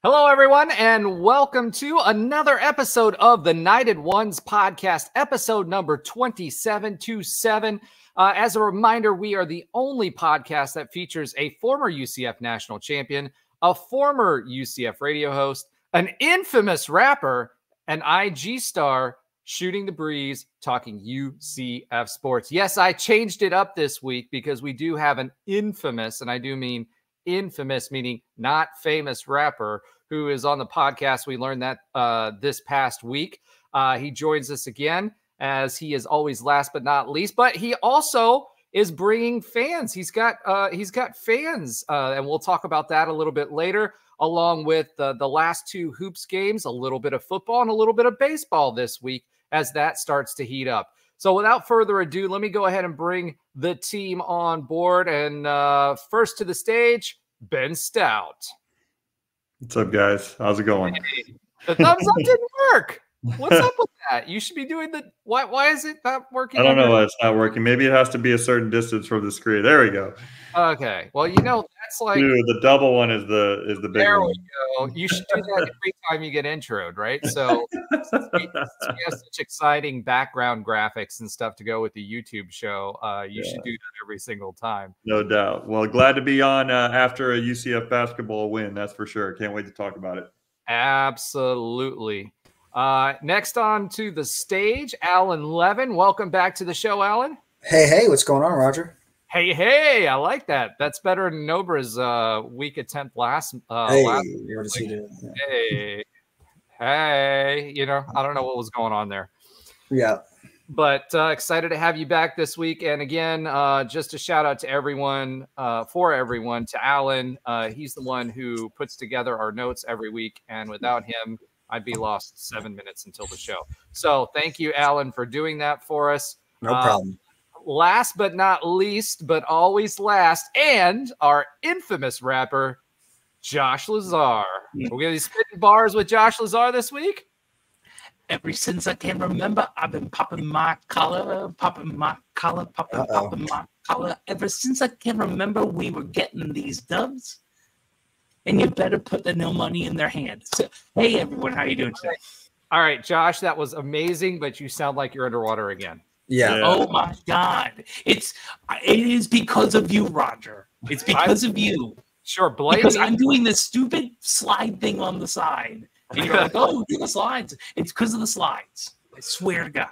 Hello, everyone, and welcome to another episode of the Knighted Ones podcast, episode number 2727. As a reminder, we are the only podcast that features a former UCF National Champion, a former UCF radio host, an infamous rapper, an IG star, shooting the breeze, talking UCF Sports. Yes, I changed it up this week because we do have an infamous, and I do mean infamous, meaning not famous rapper, who is on the podcast. We learned that this past week. He joins us again, as he is always last but not least. But he also is bringing fans. He's got fans, and we'll talk about that a little bit later, along with the last two hoops games, a little bit of football and a little bit of baseball this week as that starts to heat up. So without further ado, let me go ahead and bring the team on board. And first to the stage, Ben Stout. What's up, guys? How's it going? Hey, the thumbs up didn't work. What's up with that? You should be doing the why is it not working? I don't know why it's not working. Maybe it has to be a certain distance from the screen. There we go. Okay. Well, you know, that's like the double one is the big there one. There we go. You should do that every time you get introed, right? So we have such exciting background graphics and stuff to go with the YouTube show. You should do that every single time. No doubt. Well, glad to be on after a UCF basketball win. That's for sure. Can't wait to talk about it. Absolutely. Next on to the stage, Alan Levin. Welcome back to the show, Alan. Hey, what's going on, Roger? Hey, I like that. That's better than Nobra's weak attempt last Hey, you know, I don't know what was going on there. Yeah. But excited to have you back this week. And again, just a shout out to everyone, to Alan. He's the one who puts together our notes every week. And without him, I'd be lost 7 minutes until the show. So thank you, Alan, for doing that for us. No problem. Last but not least, but always last, and our infamous rapper, Josh Lazar. We're going to be spitting bars with Josh Lazar this week. Ever since I can remember, I've been popping my collar. Popping my collar. Ever since I can remember, we were getting these dubs. And you better put the no money in their hands. So, hey, everyone, how you doing today? All right, Josh, that was amazing, but you sound like you're underwater again. Yeah. Oh my God! It is because of you, Roger. It's because of you. Sure, blame because me. I'm doing this stupid slide thing on the side, and you're like, "Oh, do the slides." It's because of the slides. I swear to God.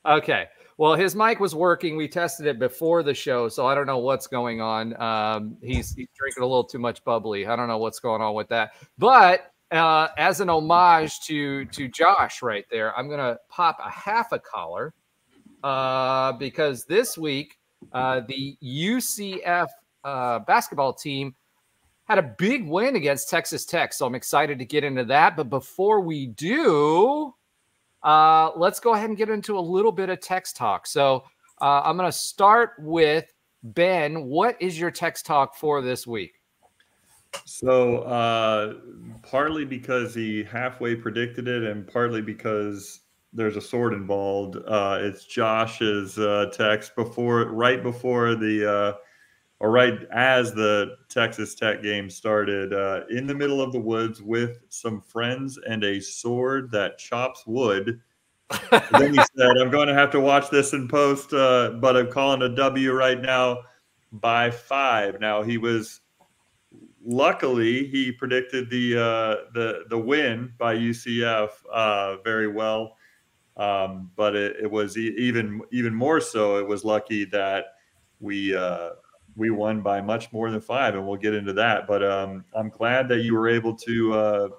Okay. Well, his mic was working. We tested it before the show, so I don't know what's going on. He's drinking a little too much bubbly. I don't know what's going on with that. But as an homage to Josh right there, I'm gonna pop a half a collar. Because this week, the UCF basketball team had a big win against Texas Tech. So I'm excited to get into that. But before we do, let's go ahead and get into a little bit of text talk. So I'm going to start with Ben. What is your text talk for this week? So partly because he halfway predicted it and partly because there's a sword involved. It's Josh's text right as the Texas Tech game started, in the middle of the woods with some friends and a sword that chops wood. Then he said, I'm going to have to watch this in post, but I'm calling a W right now by 5. Now luckily he predicted the win by UCF very well. But it was even more so. It was lucky that we won by much more than 5, and we'll get into that. But I'm glad that you were able to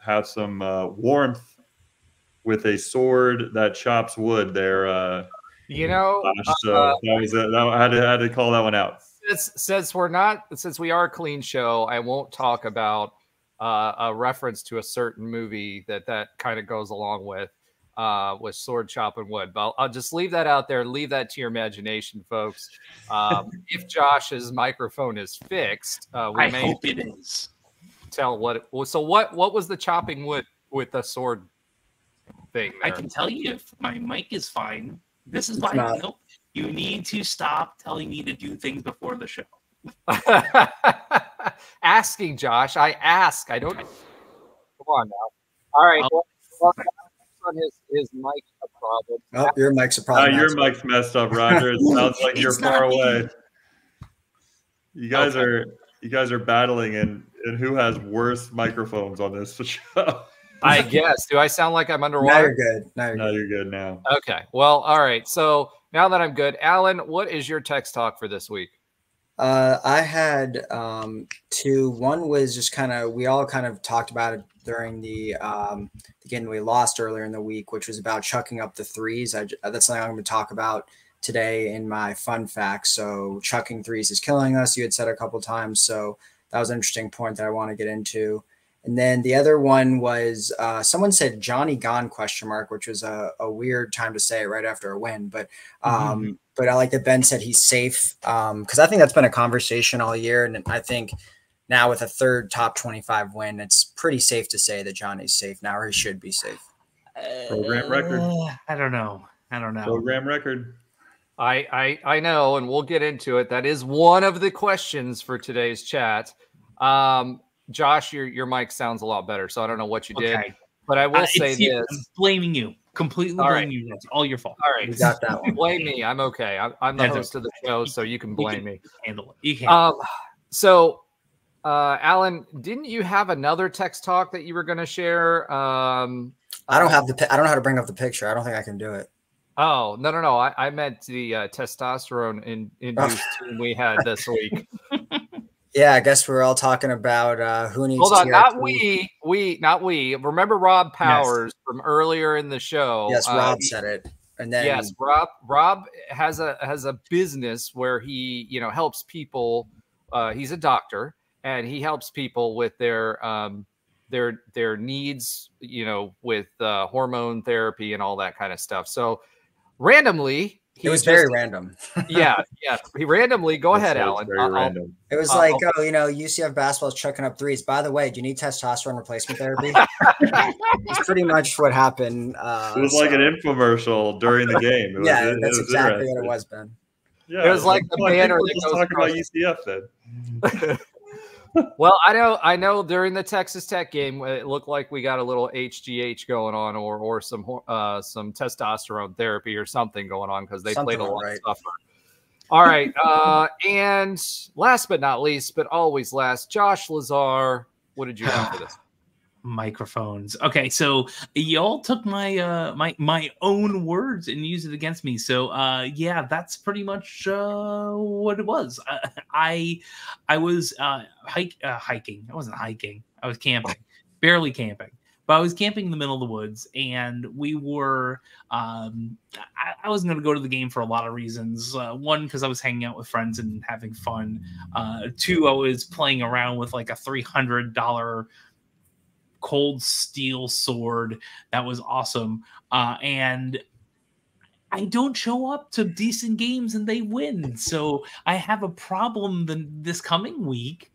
have some warmth with a sword that chops wood there. I had to call that one out. Since we are a clean show, I won't talk about a reference to a certain movie that kind of goes along with sword chopping wood. But I'll just leave that out there. Leave that to your imagination, folks. If Josh's microphone is fixed, I hope it is. Tell what. So what was the chopping wood with the sword thing there? I can tell you if my mic is fine. This is why nope. You need to stop telling me to do things before the show. asking, Josh. I ask. I don't. Come on now. All right. Well, on his mic a problem. Oh, your mic's a problem. Your mic's messed up, Roger. It sounds like you're far away. You guys are battling, and who has worse microphones on this show? I guess. Do I sound like I'm underwater? Now you're good. You're good now. Okay. Well, all right. So now that I'm good, Alan, what is your text talk for this week? I had two. One was just we all kind of talked about it during the game we lost earlier in the week, which was about chucking up the threes. That's something I'm going to talk about today in my fun facts. So chucking threes is killing us, you had said a couple times. So that was an interesting point that I want to get into. And then the other one was someone said Johnny Gone ? Which was a weird time to say it right after a win. But but I like that Ben said he's safe, because I think that's been a conversation all year. And I think now with a third top 25 win, it's pretty safe to say that Johnny's safe now, or he should be safe. Program record. I don't know. Program record. I know, and we'll get into it. That is one of the questions for today's chat. Josh, your mic sounds a lot better, so I don't know what you did, but I will say this. I'm blaming you. Completely blaming you. It's all your fault. All right. You got that one. Blame me. I'm okay. I'm the host of the show, so you can blame me. Handle it. You can. So, Alan, didn't you have another text talk that you were going to share? I don't know how to bring up the picture. I don't think I can do it. Oh, no. I meant the testosterone induced team we had this week. Yeah, I guess we're all talking about who needs. Hold on, TRT. not we. Remember Rob Powers from earlier in the show? Yes, Rob said it, and then yes, Rob has a business where he helps people. He's a doctor, and he helps people with their needs, with hormone therapy and all that kind of stuff. So randomly. It was very random. Yeah. He randomly. Go ahead, Alan. Random. It was like, UCF basketball is chucking up threes. By the way, do you need testosterone replacement therapy? It's pretty much what happened. It was like an infomercial during the game. That's exactly what it was, Ben. Yeah, it was like the banner. Let's talk about UCF then. Well, I know during the Texas Tech game, it looked like we got a little HGH going on, or some testosterone therapy or something going on, because they played a lot of stuff. All right, and last but not least, but always last, Josh Lazar, what did you have for this? Microphones. Okay, so y'all took my my own words and used it against me. So yeah, that's pretty much what it was. I was hiking. I wasn't hiking. I was camping, barely camping. But I was camping in the middle of the woods, and we were. I wasn't going to go to the game for a lot of reasons. One, because I was hanging out with friends and having fun. Two, I was playing around with like a $300 cold steel sword that was awesome, and I don't show up to decent games and they win, so I have a problem this coming week.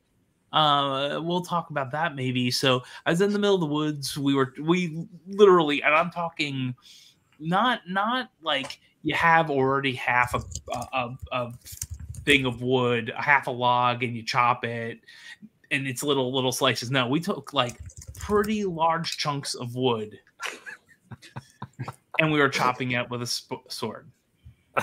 We'll talk about that maybe. So I was in the middle of the woods. We literally, and I'm talking not like you have already half a thing of wood, half a log, and you chop it and it's little slices. No, we took like pretty large chunks of wood and we were chopping it with a sword.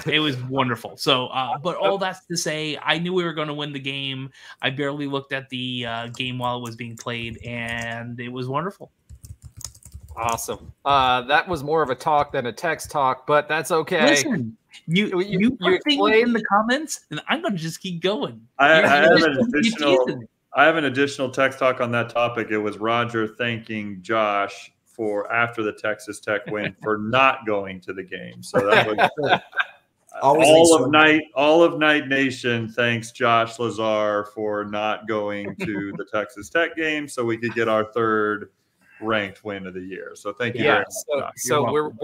It was wonderful. So, but all that's to say, I knew we were going to win the game. I barely looked at the game while it was being played, and it was wonderful. Awesome. That was more of a talk than a text talk, but that's okay. Listen, you put things in the comments, and I'm going to just keep going. I have an additional text talk on that topic. It was Roger thanking Josh for after the Texas Tech win for not going to the game. So that was all of Night Nation thanks Josh Lazar for not going to the Texas Tech game, so we could get our third ranked win of the year. So thank you very much. So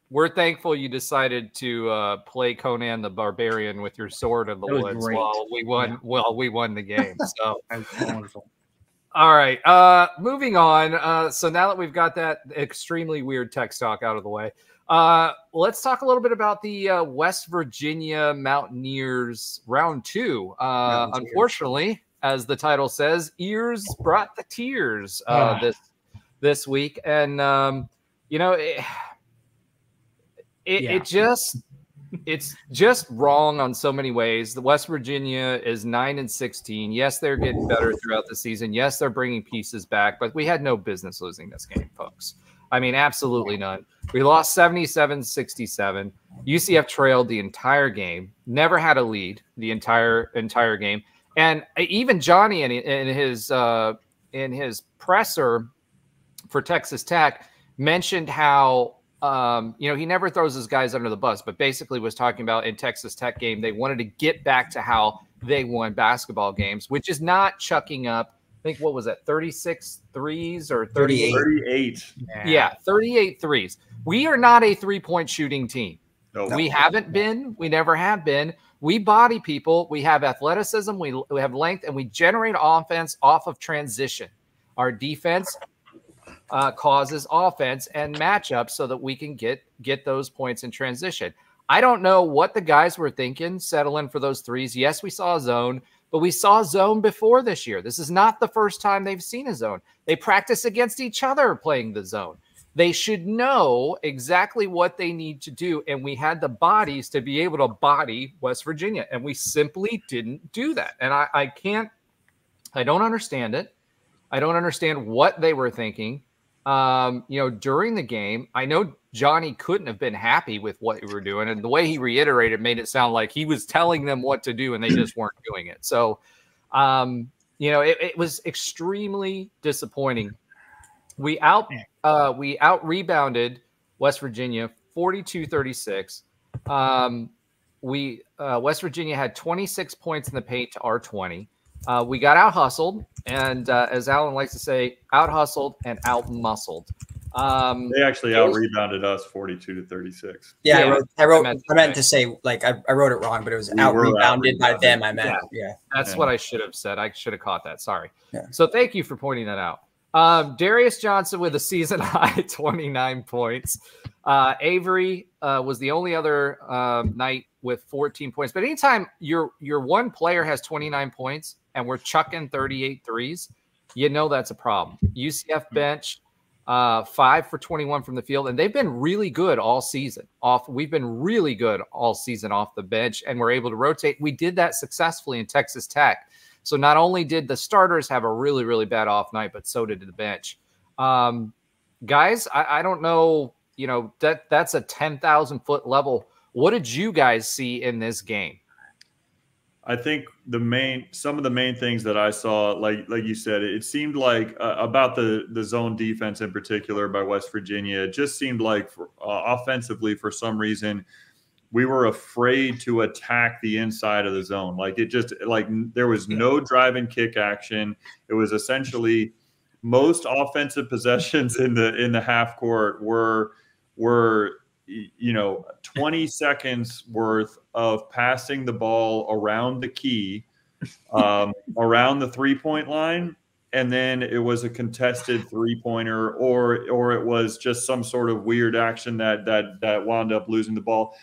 we're thankful you decided to play Conan the Barbarian with your sword in the woods while we won. Yeah. Well, we won the game. So wonderful. All right. Moving on. So now that we've got that extremely weird text talk out of the way, let's talk a little bit about the West Virginia Mountaineers round 2. Unfortunately, as the title says. EERS brought the tears this week, and you know, it's just wrong on so many ways. The West Virginia is 9-16. Yes, they're getting better throughout the season. Yes, they're bringing pieces back, but we had no business losing this game, folks. I mean, absolutely none. We lost 77-67. UCF trailed the entire game, never had a lead the entire game. And even Johnny in his presser for Texas Tech mentioned how you know, he never throws his guys under the bus, but basically was talking about in Texas Tech game, they wanted to get back to how they won basketball games, which is not chucking up. I think, what was that, 36 threes or 38? 38. Yeah, 38 threes. We are not a three-point shooting team. No. We haven't been. We never have been. We body people. We have athleticism. We have length, and we generate offense off of transition. Our defense causes offense and matchups so that we can get those points in transition. I don't know what the guys were thinking settling for those threes. Yes, we saw a zone, but we saw a zone before this year. This is not the first time they've seen a zone. They practice against each other playing the zone. They should know exactly what they need to do, and we had the bodies to be able to body West Virginia, and we simply didn't do that. And I don't understand it. I don't understand what they were thinking. You know, during the game, I know Johnny couldn't have been happy with what we were doing, and the way he reiterated made it sound like he was telling them what to do and they just weren't doing it. So, you know, it was extremely disappointing. We out rebounded West Virginia 42-36. West Virginia had 26 points in the paint to our 20. We got out hustled, and as Alan likes to say, out hustled and out muscled. They actually out rebounded us 42-36. Yeah, I meant to say, like, I wrote it wrong, but it was out rebounded by them. I meant, That's what I should have said. I should have caught that. Sorry. Yeah. So thank you for pointing that out. Darius Johnson with a season high 29 points. Avery was the only other night with 14 points. But anytime your one player has 29 points and we're chucking 38 threes, you know that's a problem. UCF bench 5 for 21 from the field, and they've been really good all season. We've been really good all season off the bench, and we're able to rotate. We did that successfully in Texas Tech. So not only did the starters have a really, really bad off night, but so did the bench. Guys, I don't know, you know, that's a 10,000-foot level. What did you guys see in this game? I think some of the main things that I saw, like you said, it seemed like about the zone defense in particular by West Virginia, it just seemed like offensively, for some reason, we were afraid to attack the inside of the zone. Like, it just, like, there was no drive and kick action. It was essentially most offensive possessions in the half court were, you know, 20 seconds worth of passing the ball around the key, around the 3-point line. And then it was a contested 3-pointer, or it was just some sort of weird action that wound up losing the ball.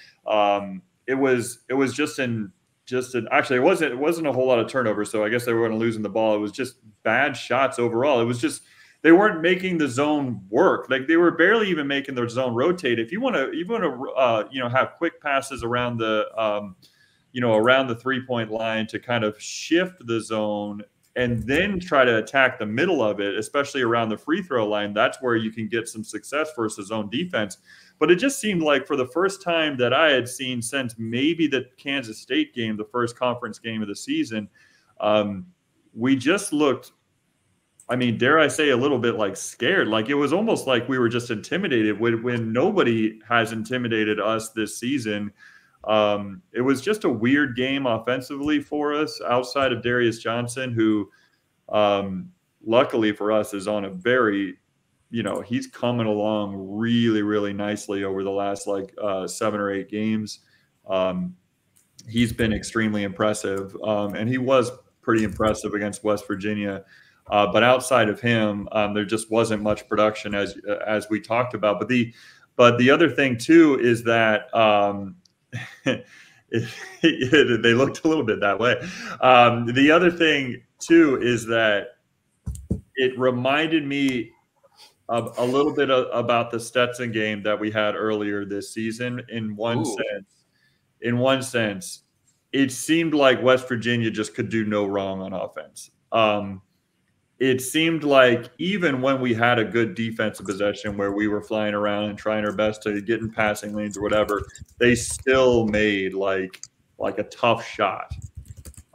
It was actually it wasn't a whole lot of turnovers, so I guess they weren't losing the ball. It was just bad shots overall. It was just, they weren't making the zone work. Like, they were barely even making their zone rotate. If you want to you know, have quick passes around the you know, around the 3-point line to kind of shift the zone and then try to attack the middle of it, especially around the free throw line, that's where you can get some success versus zone defense. But it just seemed like, for the first time that I had seen since maybe the Kansas State game, the first conference game of the season, we just looked, I mean, dare I say, a little bit like scared. Like, it was almost like we were just intimidated when nobody has intimidated us this season. It was just a weird game offensively for us, outside of Darius Johnson, who luckily for us is on a very, you know, he's coming along really, really nicely over the last 7 or 8 games. He's been extremely impressive, and he was pretty impressive against West Virginia. But outside of him, there just wasn't much production, as we talked about. But the other thing too is that they looked a little bit that way. The other thing too is that it reminded me of a little bit about the Stetson game that we had earlier this season. In one sense, it seemed like West Virginia just could do no wrong on offense. It seemed like even when we had a good defensive possession where we were flying around and trying our best to get in passing lanes or whatever, they still made like a tough shot.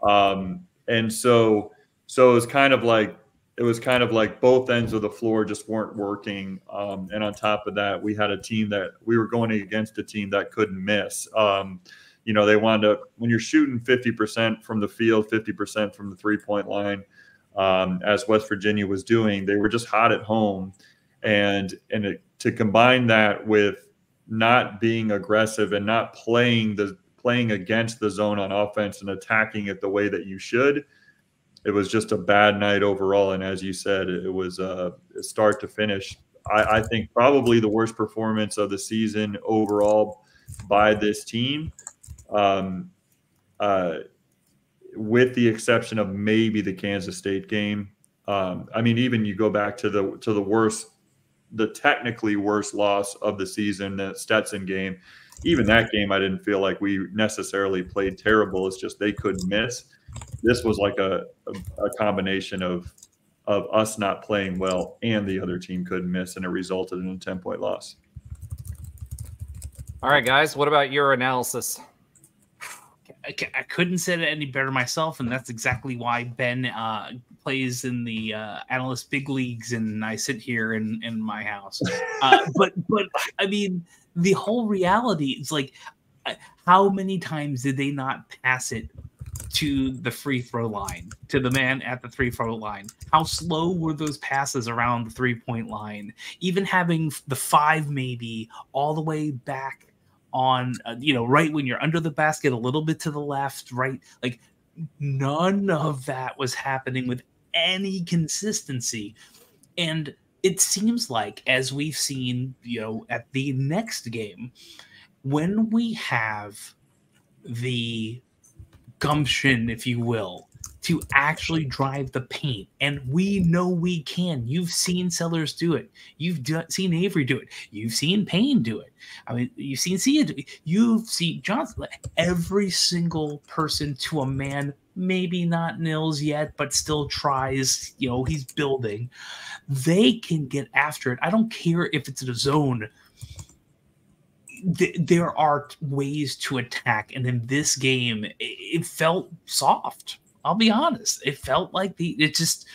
And so it was kind of like both ends of the floor just weren't working. And on top of that, we had a team that we were going against a team that couldn't miss. They wound up, when you're shooting 50% from the field, 50% from the 3-point line, as West Virginia was doing, they were just hot at home. And to combine that with not being aggressive and not playing against the zone on offense and attacking it the way that you should, it was just a bad night overall. And as you said, it was start to finish, I think probably the worst performance of the season overall by this team, with the exception of maybe the Kansas State game. Even you go back to the technically worst loss of the season, the Stetson game. Even that game, I didn't feel like we necessarily played terrible. It's just they couldn't miss. This was like a combination of us not playing well and the other team couldn't miss, and it resulted in a 10-point loss. All right, guys, what about your analysis? I couldn't say it any better myself, and that's exactly why Ben plays in the analyst big leagues, and I sit here in my house. But I mean, the whole reality is like, how many times did they not pass it to the free throw line, to the man at the free throw line? How slow were those passes around the 3-point line? Even having the 5 maybe all the way back on, right when you're under the basket, a little bit to the left, right? Like, none of that was happening with any consistency. And it seems like, as we've seen, at the next game, when we have the gumption, if you will, to actually drive the paint, and we know we can. You've seen Sellers do it. You've seen Avery do it. You've seen Payne do it. I mean, you've seen Sia do it. You've seen Johnson. Every single person to a man, maybe not Nils yet, but still tries. He's building. They can get after it. I don't care if it's in a zone. There are ways to attack, and in this game, it felt soft. I'll be honest. It felt like it just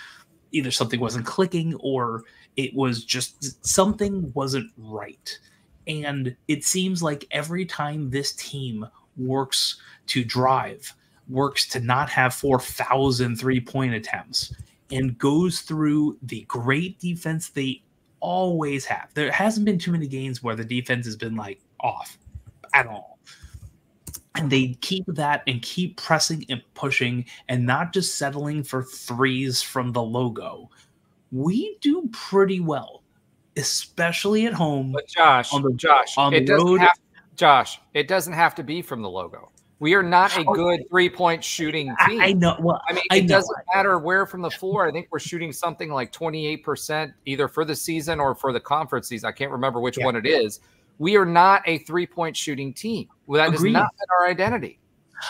either something wasn't clicking or it was just something wasn't right. And it seems like every time this team works to drive, works to not have 4,000 3-point attempts, and goes through the great defense they always have. There hasn't been too many games where the defense has been like off at all. And they keep that and keep pressing and pushing and not just settling for threes from the logo. We do pretty well, especially at home. But Josh, it doesn't have to be from the logo. We are not a good 3-point shooting team. I know. Well, it doesn't matter where from the floor. I think we're shooting something like 28% either for the season or for the conference season. I can't remember which one it is. We are not a 3-point shooting team. Well, that has not been our identity.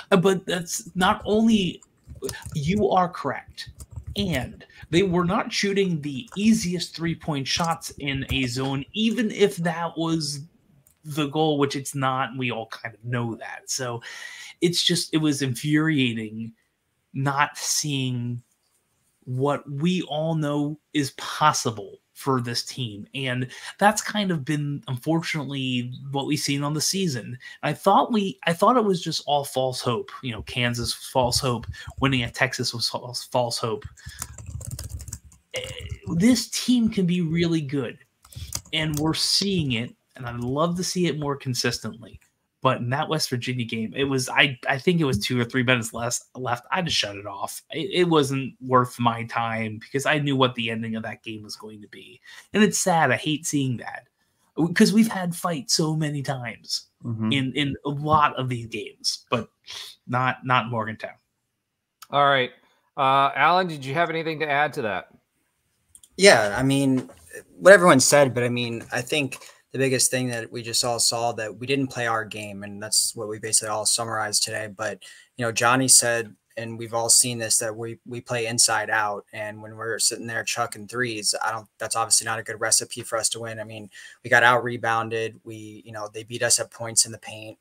But that's not only – you are correct. And they were not shooting the easiest 3-point shots in a zone, even if that was the goal, which it's not. And we all kind of know that. So it's just – it was infuriating not seeing what we all know is possible for this team. And that's kind of been, unfortunately, what we've seen on the season. I thought it was just all false hope. Kansas was false hope. Winning at Texas was false hope. This team can be really good, and we're seeing it, and I'd love to see it more consistently. But in that West Virginia game, it was I think it was 2 or 3 minutes left. I just shut it off. It wasn't worth my time because I knew what the ending of that game was going to be. And it's sad. I hate seeing that. because we've had fights so many times in a lot of these games, but not Morgantown. All right. Alan, did you have anything to add to that? Yeah, I mean, what everyone said, but I mean, I think the biggest thing that we just all saw that we didn't play our game, and that's what we basically all summarized today. But, you know, Johnny said, and we've all seen this, that we play inside out. And when we're sitting there chucking threes, that's obviously not a good recipe for us to win. I mean, we got out rebounded. They beat us at points in the paint.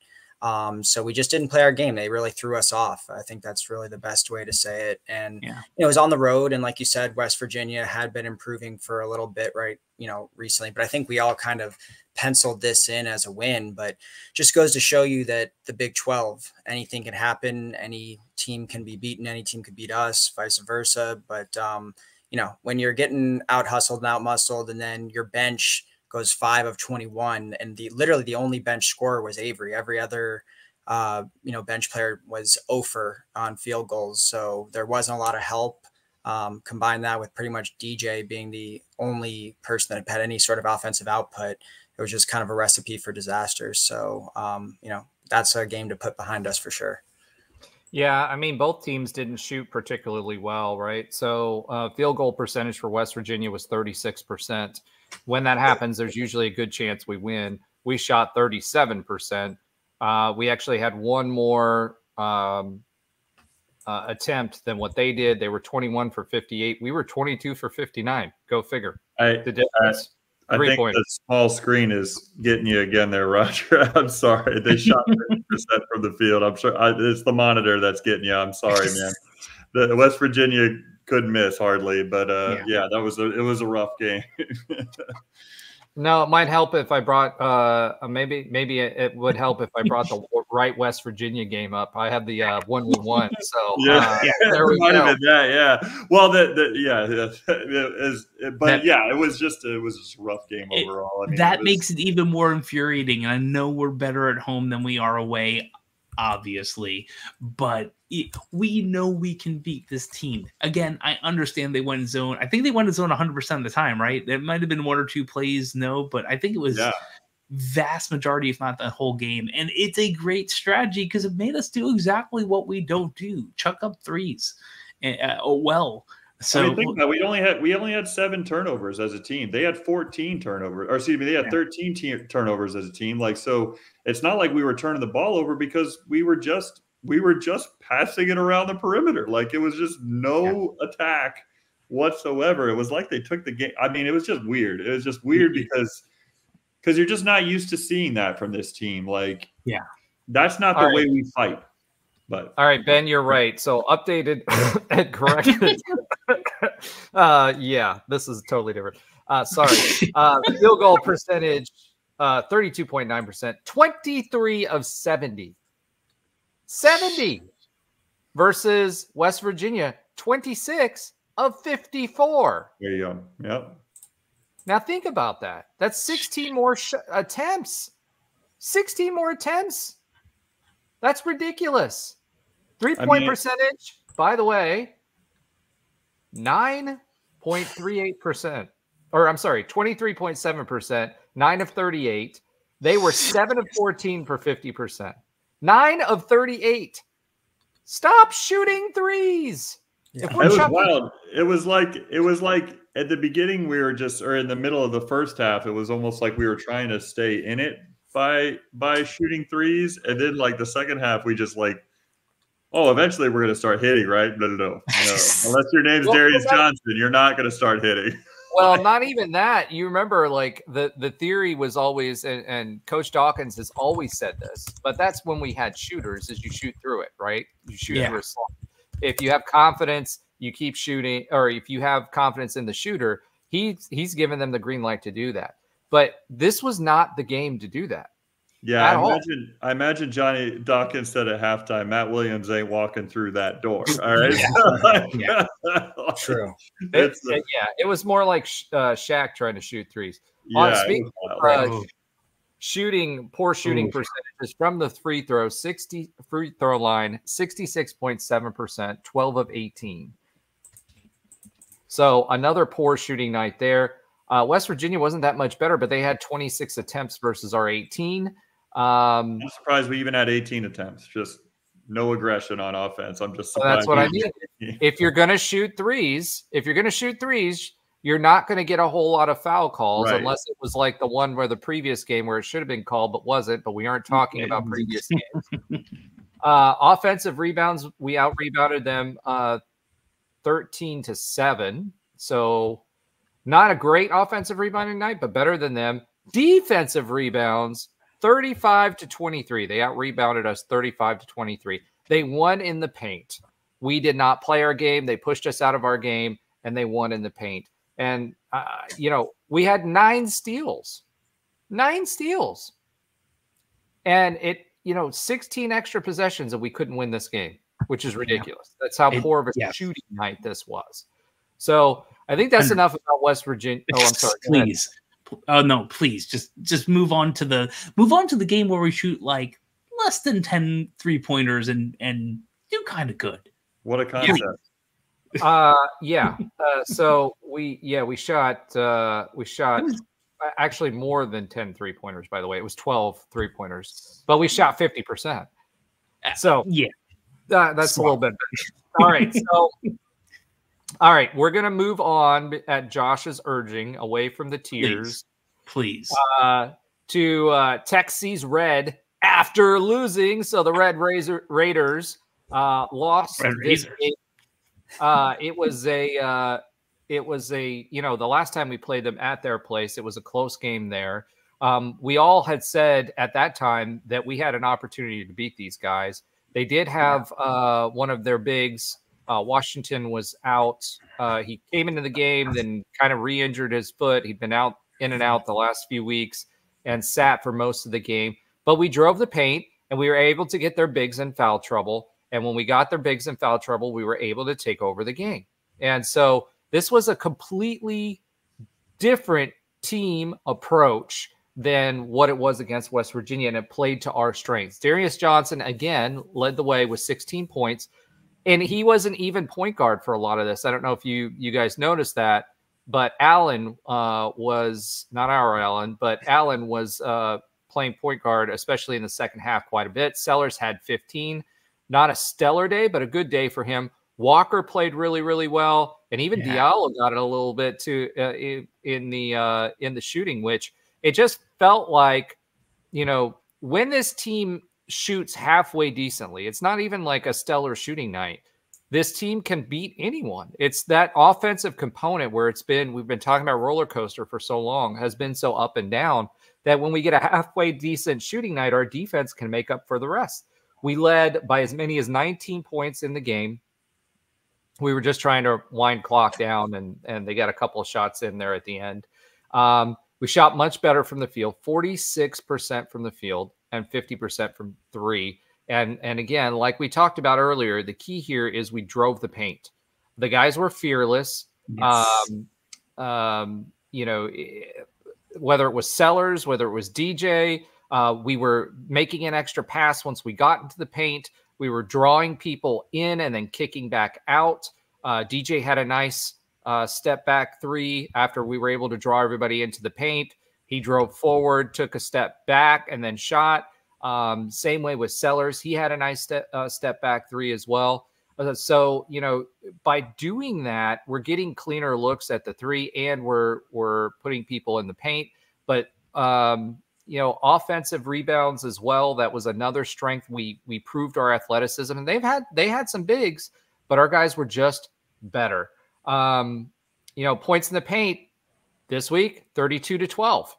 So we just didn't play our game. They really threw us off. I think that's really the best way to say it. And, it was on the road. And like you said, West Virginia had been improving for a little bit, right, recently. But I think we all kind of penciled this in as a win, but just goes to show you that the Big 12, anything can happen. Any team can be beaten. Any team could beat us, vice versa. But, when you're getting out hustled and out muscled, and then your bench goes 5 of 21, and literally the only bench scorer was Avery. Every other, bench player was 0 on field goals. So there wasn't a lot of help. Combine that with pretty much DJ being the only person that had any sort of offensive output. It was just kind of a recipe for disaster. So, that's a game to put behind us for sure. Yeah, I mean, both teams didn't shoot particularly well, right? So field goal percentage for West Virginia was 36%. When that happens, there's usually a good chance we win. We shot 37%. We actually had one more attempt than what they did. They were 21 for 58. We were 22 for 59. Go figure. The difference. I think the small screen is getting you again there, Roger. I'm sorry. They shot 30% from the field. I'm sure it's the monitor that's getting you. I'm sorry, man. The West Virginia couldn't miss hardly, but it was a rough game. No, it might help if I brought maybe it would help if I brought the right West Virginia game up. I have the 1-1, so there we might go. have been that, yeah. Well, it was just a rough game overall. I mean, that makes it even more infuriating. And I know we're better at home than we are away, obviously, but we know we can beat this team. Again, I understand they went zone. I think they went zone 100% of the time, right? There might have been 1 or 2 plays, but I think it was vast majority, if not the whole game. And it's a great strategy because it made us do exactly what we don't do: chuck up threes. So I mean, think about it, we only had 7 turnovers as a team. They had 14 turnovers, or excuse me, they had 13 turnovers as a team. Like, so it's not like we were turning the ball over because we were just passing it around the perimeter. Like, it was just no attack whatsoever. It was like they took the game. I mean, it was just weird. It was just weird because you're just not used to seeing that from this team. Like, that's not the way we fight. But all right, Ben, you're right. So updated and corrected. This is totally different. Sorry. Field goal percentage, 32.9%, 23 of 70. 70 versus West Virginia, 26 of 54. There you go. Yep. Now think about that. That's 16 more attempts. 16 more attempts. That's ridiculous. 3-point percentage, by the way, 9.38%. Or I'm sorry, 23.7%, 9 of 38. They were 7 of 14 for 50%. 9 of 38. Stop shooting threes. It was wild. It was like at the beginning we were in the middle of the first half, it was almost like we were trying to stay in it by shooting threes. And then like the second half, we just eventually we're going to start hitting, right? No. Unless your name's Darius Johnson, you're not going to start hitting. Well, not even that. You remember, like, the theory was always, and Coach Dawkins has always said this, but that's when we had shooters, is you shoot through it, right? You shoot through a slot. If you have confidence, you keep shooting, or if you have confidence in the shooter, he's given them the green light to do that. But this was not the game to do that. Yeah, I imagine Johnny Dawkins said at halftime, Matt Williams ain't walking through that door. All right. True. It was more like Shaq trying to shoot threes. Yeah, Speaking of poor shooting percentages from the free throw line, 66.7%, 12 of 18. So another poor shooting night there. West Virginia wasn't that much better, but they had 26 attempts versus our 18. I'm surprised we even had 18 attempts. Just no aggression on offense. I'm just surprised. That's what I mean. If you're going to shoot threes, you're not going to get a whole lot of foul calls unless it was like the one where the previous game where it should have been called but wasn't. But we aren't talking about previous games. Offensive rebounds, we out-rebounded them 13-7. So not a great offensive rebounding night, but better than them. Defensive rebounds, 35-23. They out-rebounded us 35-23. They won in the paint. We did not play our game. They pushed us out of our game, and they won in the paint. And, we had 9 steals. 9 steals. And 16 extra possessions, and we couldn't win this game, which is ridiculous. That's how poor of a shooting night this was. So I think that's enough about West Virginia. Oh, I'm sorry. Please. Oh no, please just move on to the game where we shoot like less than 10 3-pointers and do kind of good. What a concept. So we shot actually more than 10 3-pointers, by the way. It was 12 3-pointers, but we shot 50%. So that's a little bit better. All right, we're going to move on at Josh's urging away from the tears. Please. To Texas Red after losing. So the Red Raiders lost this game. It was the last time we played them at their place, it was a close game there. We all had said at that time that we had an opportunity to beat these guys. They did have one of their bigs. Washington was out. He came into the game, then kind of re-injured his foot. He'd been in and out the last few weeks and sat for most of the game. But we drove the paint, and we were able to get their bigs in foul trouble. And when we got their bigs in foul trouble, we were able to take over the game. And so this was a completely different team approach than what it was against West Virginia, and it played to our strengths. Darius Johnson, again, led the way with 16 points. And he was an even point guard for a lot of this. I don't know if you guys noticed that, but Allen was not our Allen, but Allen was playing point guard, especially in the second half, quite a bit. Sellers had 15. Not a stellar day, but a good day for him. Walker played really, really well, and even Diallo got it a little bit too in the shooting, which it just felt like, when this team shoots halfway decently, it's not even like a stellar shooting night. This team can beat anyone. It's that offensive component where we've been talking about roller coaster for so long, has been so up and down that when we get a halfway decent shooting night, our defense can make up for the rest. We led by as many as 19 points in the game. We were just trying to wind clock down, and they got a couple of shots in there at the end. We shot much better from the field, 46% from the field and 50% from 3. And again, like we talked about earlier, the key here is we drove the paint. The guys were fearless. Yes. Whether it was Sellers, whether it was DJ, we were making an extra pass once we got into the paint. We were drawing people in and then kicking back out. DJ had a nice step back 3 after we were able to draw everybody into the paint. He drove forward, took a step back, and then shot. Same way with Sellers. He had a nice step back 3 as well. So, by doing that, we're getting cleaner looks at the 3, and we're putting people in the paint. But, offensive rebounds as well. That was another strength. We proved our athleticism, and they had some bigs, but our guys were just better. Points in the paint this week, 32-12.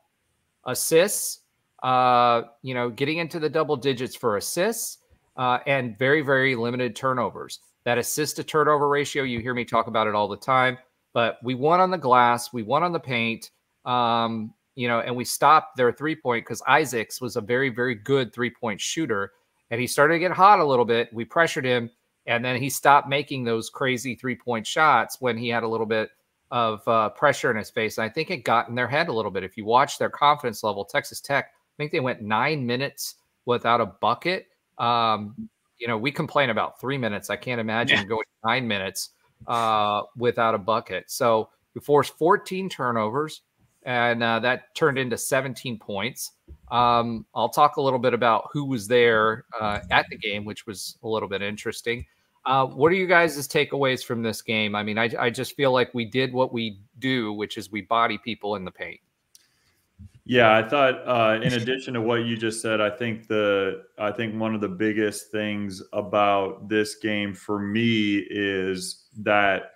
Assists, getting into the double digits for assists, and very, very limited turnovers. That assist to turnover ratio, you hear me talk about it all the time, but we won on the glass, we won on the paint, and we stopped their 3-point because Isaacs was a very, very good 3-point shooter, and he started to get hot a little bit. We pressured him, and then he stopped making those crazy 3-point shots when he had a little bit of pressure in his face. And I think it got in their head a little bit. If you watch their confidence level, Texas Tech, I think they went 9 minutes without a bucket. We complain about 3 minutes. I can't imagine going 9 minutes without a bucket. So we forced 14 turnovers. and that turned into 17 points. I'll talk a little bit about who was there at the game, which was a little bit interesting. What are you guys' takeaways from this game? I mean, I just feel like we did what we do, which is we body people in the paint. Yeah, I thought in addition to what you just said, I think one of the biggest things about this game for me is that,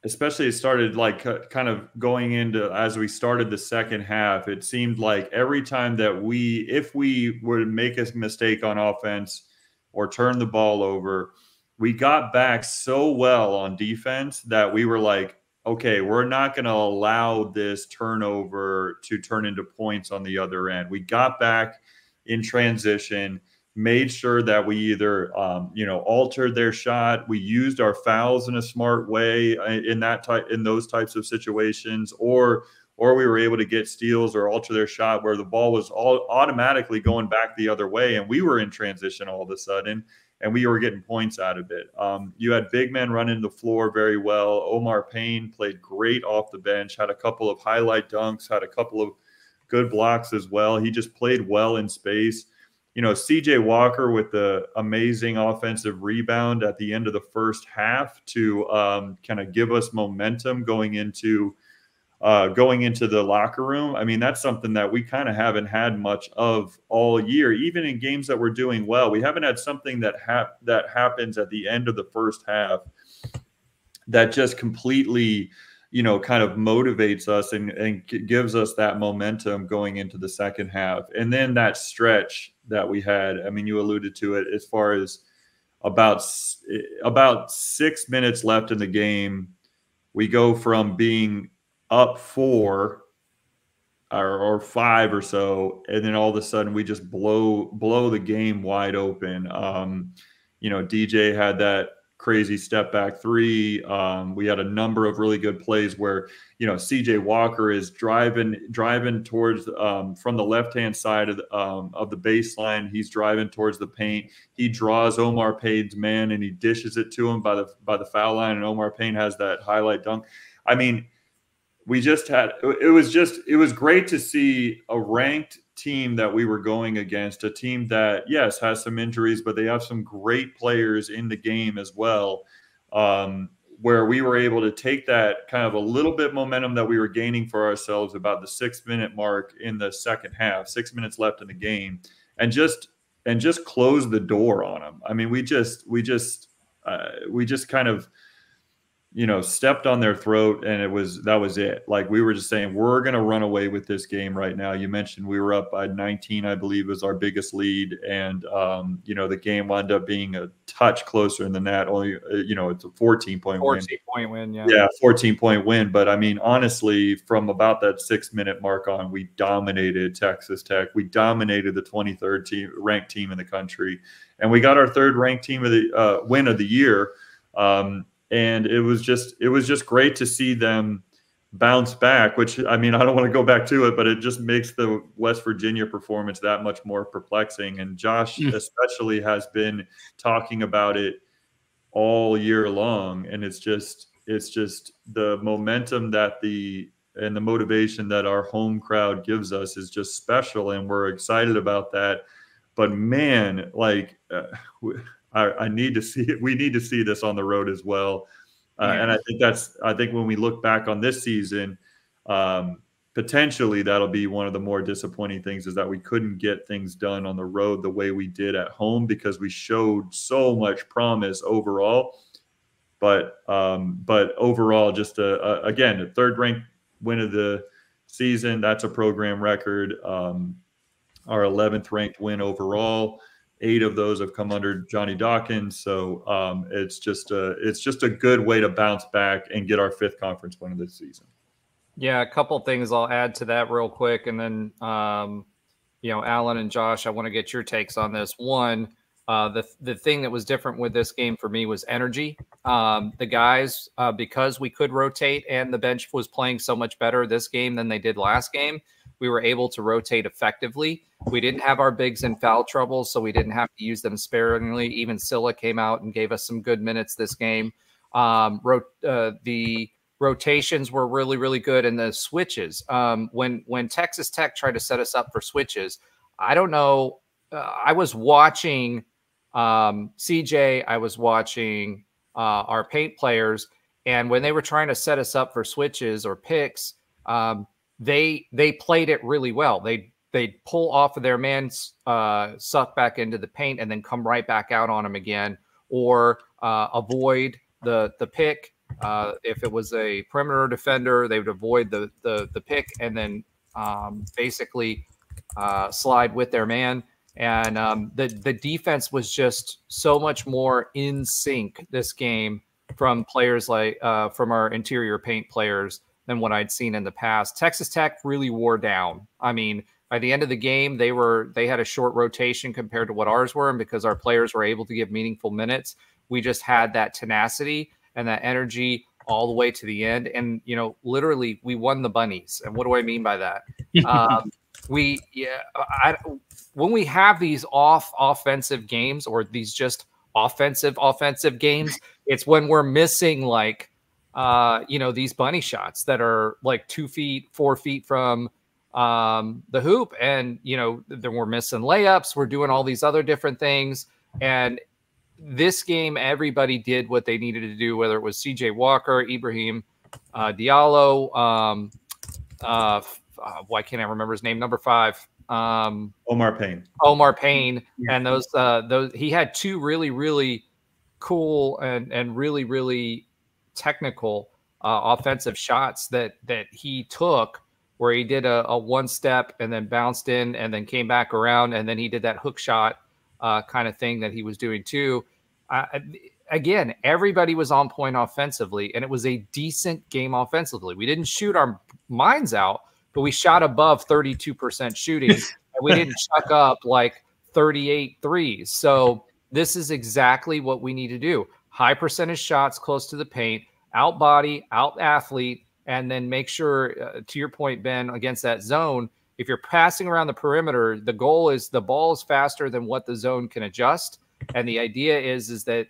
especially it started like kind of going into, as we started the second half, it seemed like every time that if we were to make a mistake on offense or turn the ball over, we got back so well on defense that we were like, okay, we're not going to allow this turnover to turn into points on the other end. We got back in transition, made sure that we either, altered their shot. We used our fouls in a smart way in those types of situations, or we were able to get steals or alter their shot where the ball was automatically going back the other way, and we were in transition all of a sudden, and we were getting points out of it. You had big men running the floor very well. Omar Payne played great off the bench, had a couple of highlight dunks, had a couple of good blocks as well. He just played well in space. CJ Walker with the amazing offensive rebound at the end of the first half to kind of give us momentum going into the locker room. I mean, that's something that we kind of haven't had much of all year. Even in games that we're doing well, we haven't had something that happens at the end of the first half that just completely, kind of motivates us and gives us that momentum going into the second half. And then that stretch that we had, I mean, you alluded to it, as far as about 6 minutes left in the game, we go from being up 4 or 5 or so, and then all of a sudden we just blow the game wide open. DJ had that crazy step back 3. We had a number of really good plays where, CJ Walker is driving towards from the left-hand side of the baseline. He's driving towards the paint. He draws Omar Payne's man and he dishes it to him by the foul line, and Omar Payne has that highlight dunk. I mean, it was great to see a ranked team that we were going against, a team that, yes, has some injuries, but they have some great players in the game as well, where we were able to take that kind of a little bit momentum that we were gaining for ourselves about the 6-minute mark in the second half, 6 minutes left in the game, and just close the door on them. I mean, we just kind of, stepped on their throat, and that was it. Like, we were just saying, we're going to run away with this game right now. You mentioned we were up by 19, I believe, was our biggest lead. And, the game wound up being a touch closer than that. Only, it's a 14-point win. 14-point win, yeah. Yeah, 14-point win. But, I mean, honestly, from about that 6-minute mark on, we dominated Texas Tech. We dominated the 23rd ranked team in the country. And we got our 3rd ranked team of the win of the year. And it was just great to see them bounce back, which, I mean, I don't want to go back to it, but it just makes the West Virginia performance that much more perplexing. And Josh especially has been talking about it all year long. And it's just the momentum and the motivation that our home crowd gives us is just special. And we're excited about that. But man, I need to see it. We need to see this on the road as well. And I think when we look back on this season, potentially that'll be one of the more disappointing things, is that we couldn't get things done on the road the way we did at home, because we showed so much promise overall. But overall, just again, the 3rd ranked win of the season. That's a program record. Our 11th ranked win overall. 8 of those have come under Johnny Dawkins. So it's just a good way to bounce back and get our 5th conference win of this season. Yeah, a couple things I'll add to that real quick. And then, Alan and Josh, I want to get your takes on this. One, the thing that was different with this game for me was energy. The guys, because we could rotate and the bench was playing so much better this game than they did last game, we were able to rotate effectively. We didn't have our bigs in foul trouble, so we didn't have to use them sparingly. Even Scylla came out and gave us some good minutes this game. The rotations were really, really good, and the switches. When Texas Tech tried to set us up for switches, I don't know. I was watching CJ. I was watching our paint players, and when they were trying to set us up for switches or picks, they played it really well. They'd pull off of their man, suck back into the paint, and then come right back out on them again, or avoid the pick. If it was a perimeter defender, they would avoid the pick and then basically slide with their man. And the defense was just so much more in sync this game from players like from our interior paint players than what I'd seen in the past. Texas Tech really wore down. I mean, by the end of the game, they had a short rotation compared to what ours were, and because our players were able to give meaningful minutes, we just had that tenacity and that energy all the way to the end. And, you know, literally we won the bunnies. And what do I mean by that? When we have these offensive games, or these just offensive games, it's when we're missing like, these bunny shots that are like 2 feet, 4 feet from the hoop. And, then we're missing layups. We're doing all these other different things. And this game, everybody did what they needed to do, whether it was CJ Walker, Ibrahim Diallo, why can't I remember his name? Number 5. Omar Payne. Yeah. And those he had 2 really, really cool and really, really technical offensive shots that he took, where he did a one step and then bounced in and then came back around, and then he did that hook shot kind of thing that he was doing too. Again, everybody was on point offensively, and it was a decent game offensively. We didn't shoot our minds out, but we shot above 32% shooting, and we didn't chuck up like 38 threes. So this is exactly what we need to do. High percentage shots close to the paint, out body, out athlete, and then make sure, to your point, Ben, against that zone, if you're passing around the perimeter, the goal is the ball is faster than what the zone can adjust. And the idea is that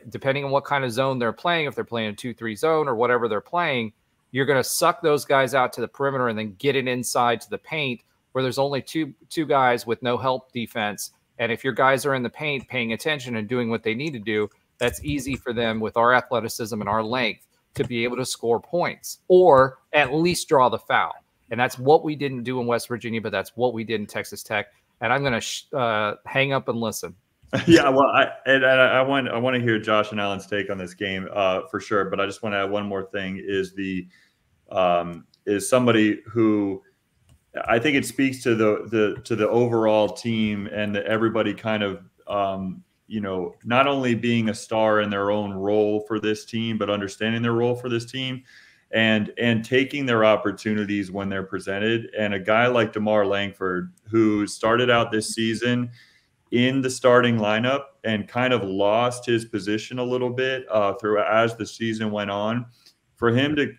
depending on what kind of zone they're playing, if they're playing a 2-3 zone or whatever they're playing, you're going to suck those guys out to the perimeter and then get it inside to the paint where there's only two guys with no help defense. And if your guys are in the paint paying attention and doing what they need to do, that's easy for them with our athleticism and our length to be able to score points or at least draw the foul. And that's what we didn't do in West Virginia, but that's what we did in Texas Tech. And I'm going to hang up and listen. Yeah, well, I want to hear Josh and Alan's take on this game for sure. But I just want to add one more thing: is somebody who I think it speaks to the overall team and everybody kind of not only being a star in their own role for this team, but understanding their role for this team and taking their opportunities when they're presented. And a guy like DeMar Langford, who started out this season in the starting lineup and kind of lost his position a little bit as the season went on, for him to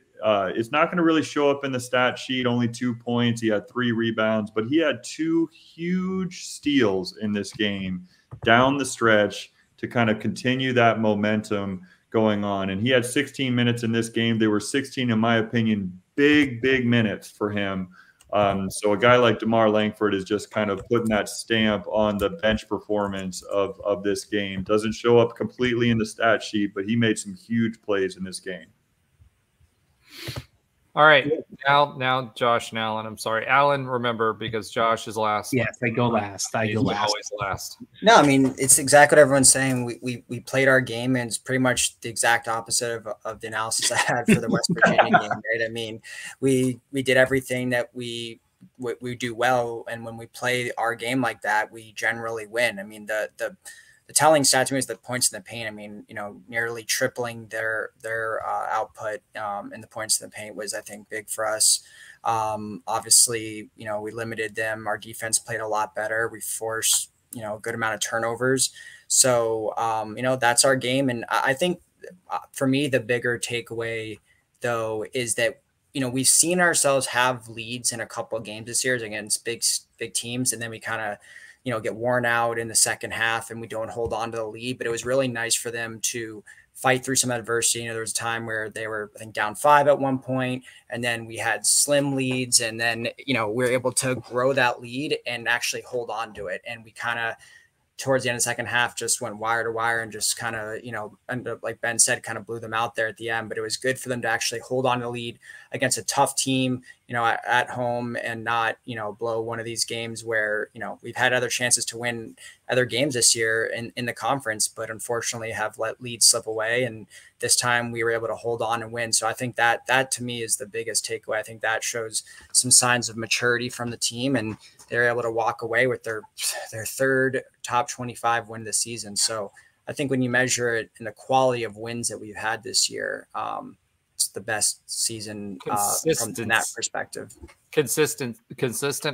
it's not going to really show up in the stat sheet. Only 2 points. He had 3 rebounds, but he had 2 huge steals in this game down the stretch to kind of continue that momentum going on. And he had 16 minutes in this game. They were 16, in my opinion, big minutes for him. So a guy like DeMar Langford is just kind of putting that stamp on the bench performance of this game. Doesn't show up completely in the stat sheet, but he made some huge plays in this game. All right. Now Josh and Alan. I'm sorry. Alan, remember, because Josh is last. Yes, I go last. Always last. No, I mean, it's exactly what everyone's saying. We played our game, and it's pretty much the exact opposite of the analysis I had for the West Virginia game, right? I mean, we did everything that we do well, and when we play our game like that, we generally win. I mean, the telling stat to me is the points in the paint. I mean, nearly tripling their output in the points in the paint was, I think, big for us. Obviously, we limited them. Our defense played a lot better. We forced, a good amount of turnovers. So, that's our game. And I think for me, the bigger takeaway, though, is that, we've seen ourselves have leads in a couple of games this year against big teams. And then we kind of, get worn out in the second half and we don't hold on to the lead. But it was really nice for them to fight through some adversity. There was a time where they were, I think, down 5 at one point, and then we had slim leads, and then, we were able to grow that lead and actually hold on to it. And we kind of, towards the end of the second half, just went wire to wire and just kind of, ended up, like Ben said, kind of blew them out there at the end. But it was good for them to actually hold on to the lead against a tough team, at home, and not, blow one of these games where, we've had other chances to win other games this year in the conference, but unfortunately have let leads slip away. And this time we were able to hold on and win. So I think that to me is the biggest takeaway. I think that shows some signs of maturity from the team, and they're able to walk away with their third top 25 win this season. So I think when you measure it in the quality of wins that we've had this year, it's the best season from that perspective. Consistent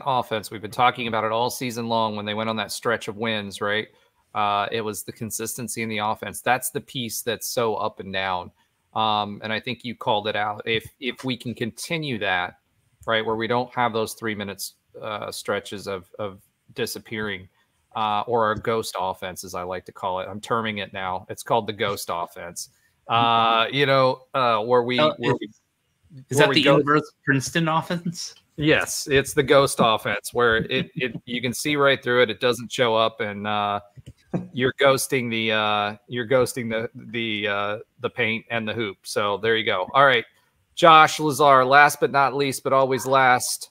offense. We've been talking about it all season long when they went on that stretch of wins, right? It was the consistency in the offense. That's the piece that's so up and down. And I think you called it out. If we can continue that, right, where we don't have those 3 minutes stretches of disappearing, or a ghost offense, as I like to call it. I'm terming it now. It's called the ghost offense. Where we is that the inverse Princeton offense? Yes, it's the ghost offense where it you can see right through it. It doesn't show up, and you're ghosting the paint and the hoop. So there you go. All right, Josh Lazar, last but not least, but always last.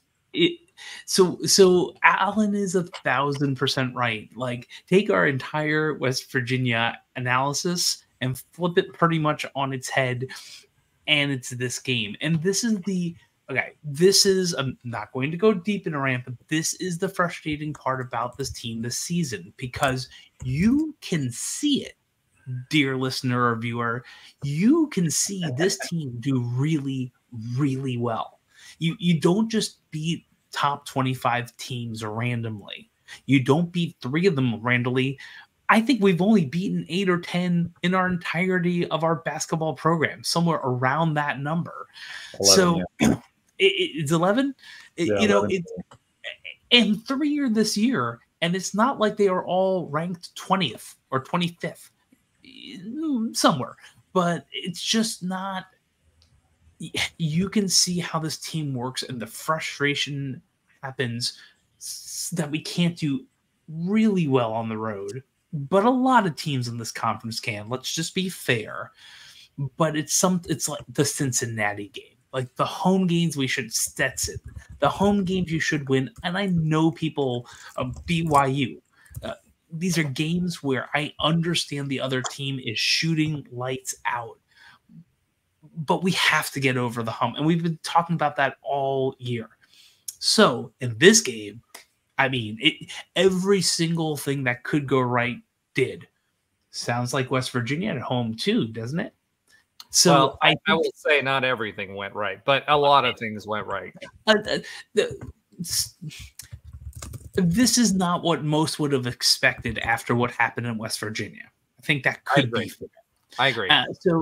So Alan is 1,000% right. Like, take our entire West Virginia analysis and flip it pretty much on its head, and it's this game. And this is I'm not going to go deep in a rant, but this is the frustrating part about this team this season, because you can see it, dear listener or viewer. You can see this team do really, really well. You don't just beat top 25 teams randomly. You don't beat 3 of them randomly. I think we've only beaten 8 or 10 in our entirety of our basketball program, somewhere around that number. 11, so yeah. It's 11. Yeah, 11. And 3 are this year, and it's not like they are all ranked 20th or 25th somewhere, but it's just not. You can see how this team works, and the frustration happens that we can't do really well on the road, but a lot of teams in this conference can. Let's just be fair. But it's like the Cincinnati game, like the home games we should Stetson, the home games you should win. And I know people BYU. These are games where I understand the other team is shooting lights out, but we have to get over the hump. And we've been talking about that all year. So in this game, I mean, every single thing that could go right did. Sounds like West Virginia at home too, doesn't it? So I will say not everything went right, but a lot of things went right. This is not what most would have expected after what happened in West Virginia. I think that could be fair. I agree.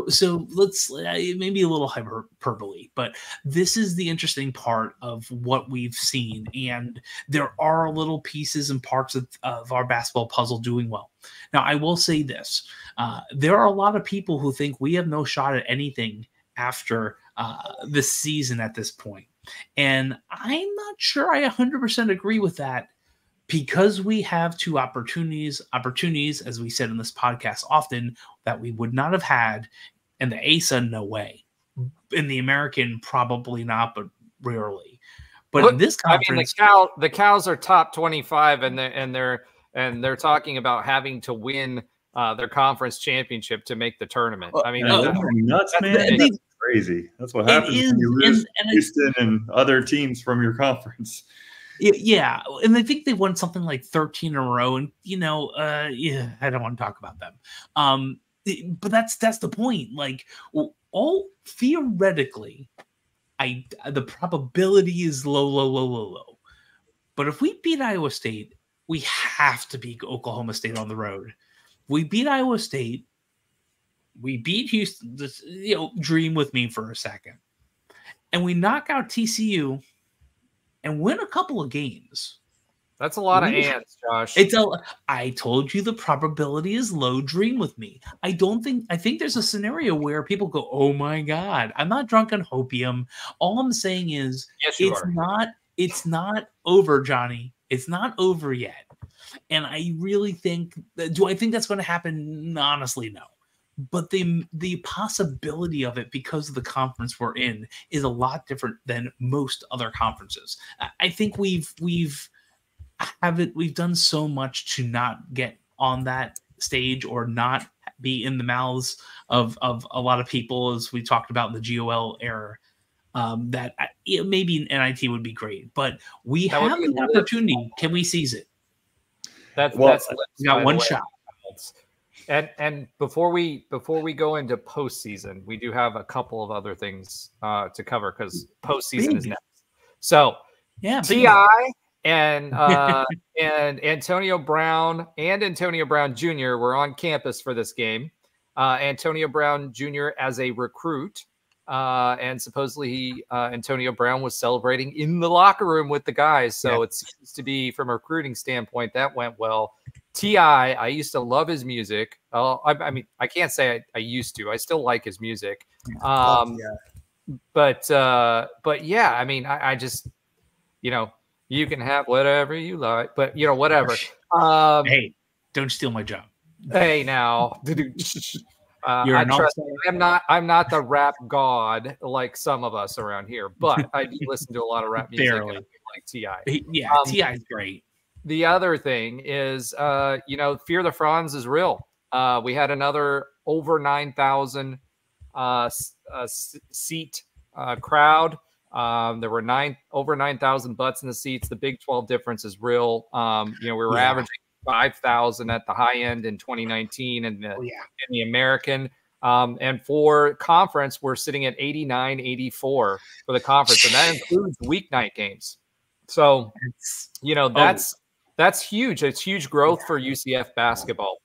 So let's maybe a little hyperbole, but this is the interesting part of what we've seen, and there are little pieces and parts of our basketball puzzle doing well. Now, I will say this: there are a lot of people who think we have no shot at anything after this season at this point, and I'm not sure I 100% agree with that. Because we have 2 opportunities, as we said in this podcast often, that we would not have had in the ASA, no way. In the American, probably not, but rarely. But in this conference, I mean, the Cows are top 25, and they're talking about having to win their conference championship to make the tournament. I mean, that's nuts, man. That's crazy. That's what happens when you lose Houston and other teams from your conference. Yeah, and I think they won something like 13 in a row, and I don't want to talk about them. But that's the point. Like, all theoretically, the probability is low. But if we beat Iowa State, we have to beat Oklahoma State on the road. We beat Iowa State. We beat Houston. Dream with me for a second, and we knock out TCU. And win a couple of games. That's a lot of ands, Josh. I told you the probability is low. Dream with me. I think there's a scenario where people go, "Oh my God, I'm not drunk on hopium." All I'm saying is, yes, it's not over, Johnny. It's not over yet. And I really think do I think that's going to happen? Honestly, no. But the possibility of it, because of the conference we're in, is a lot different than most other conferences. I think we've done so much to not get on that stage or not be in the mouths of a lot of people, as we talked about in the GOL era, that maybe an NIT would be great, but we have the opportunity. Can we seize it? That's we got one shot. And before we go into postseason, we do have a couple of other things to cover, because postseason is next. So T.I. and Antonio Brown Jr. were on campus for this game. Antonio Brown Jr. as a recruit, and supposedly Antonio Brown was celebrating in the locker room with the guys. So it seems to be, from a recruiting standpoint, that went well. T.I., I used to love his music. I mean, I can't say I used to. I still like his music. But yeah, I mean, I just, you can have whatever you like, but whatever. Hey, don't steal my job. Hey, now, I'm not the rap god like some of us around here, but I do listen to a lot of rap music. Barely. Like T.I. T.I. is great. The other thing is, Fear the Franz is real. We had another over 9,000 seat crowd. There were over 9,000 butts in the seats. The Big 12 difference is real. We were averaging 5,000 at the high end in 2019 in the American. And for conference, we're sitting at 89, 84 for the conference, and that includes weeknight games. So, that's huge. It's huge growth for UCF basketball.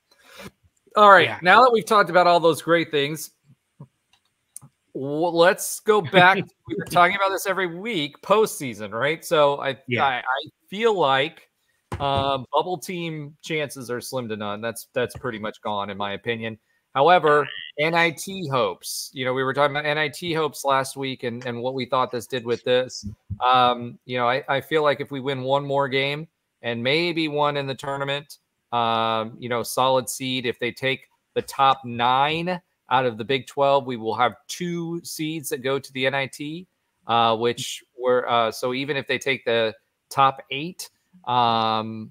All right. Now that we've talked about all those great things, let's go back. We were talking about this every week, postseason, right? So I feel like bubble team chances are slim to none. That's pretty much gone, in my opinion. However, NIT hopes. We were talking about NIT hopes last week and what we thought this did with this. I feel like if we win one more game and maybe one in the tournament, solid seed. If they take the top 9 out of the Big 12, we will have 2 seeds that go to the NIT, which were so even if they take the top 8 to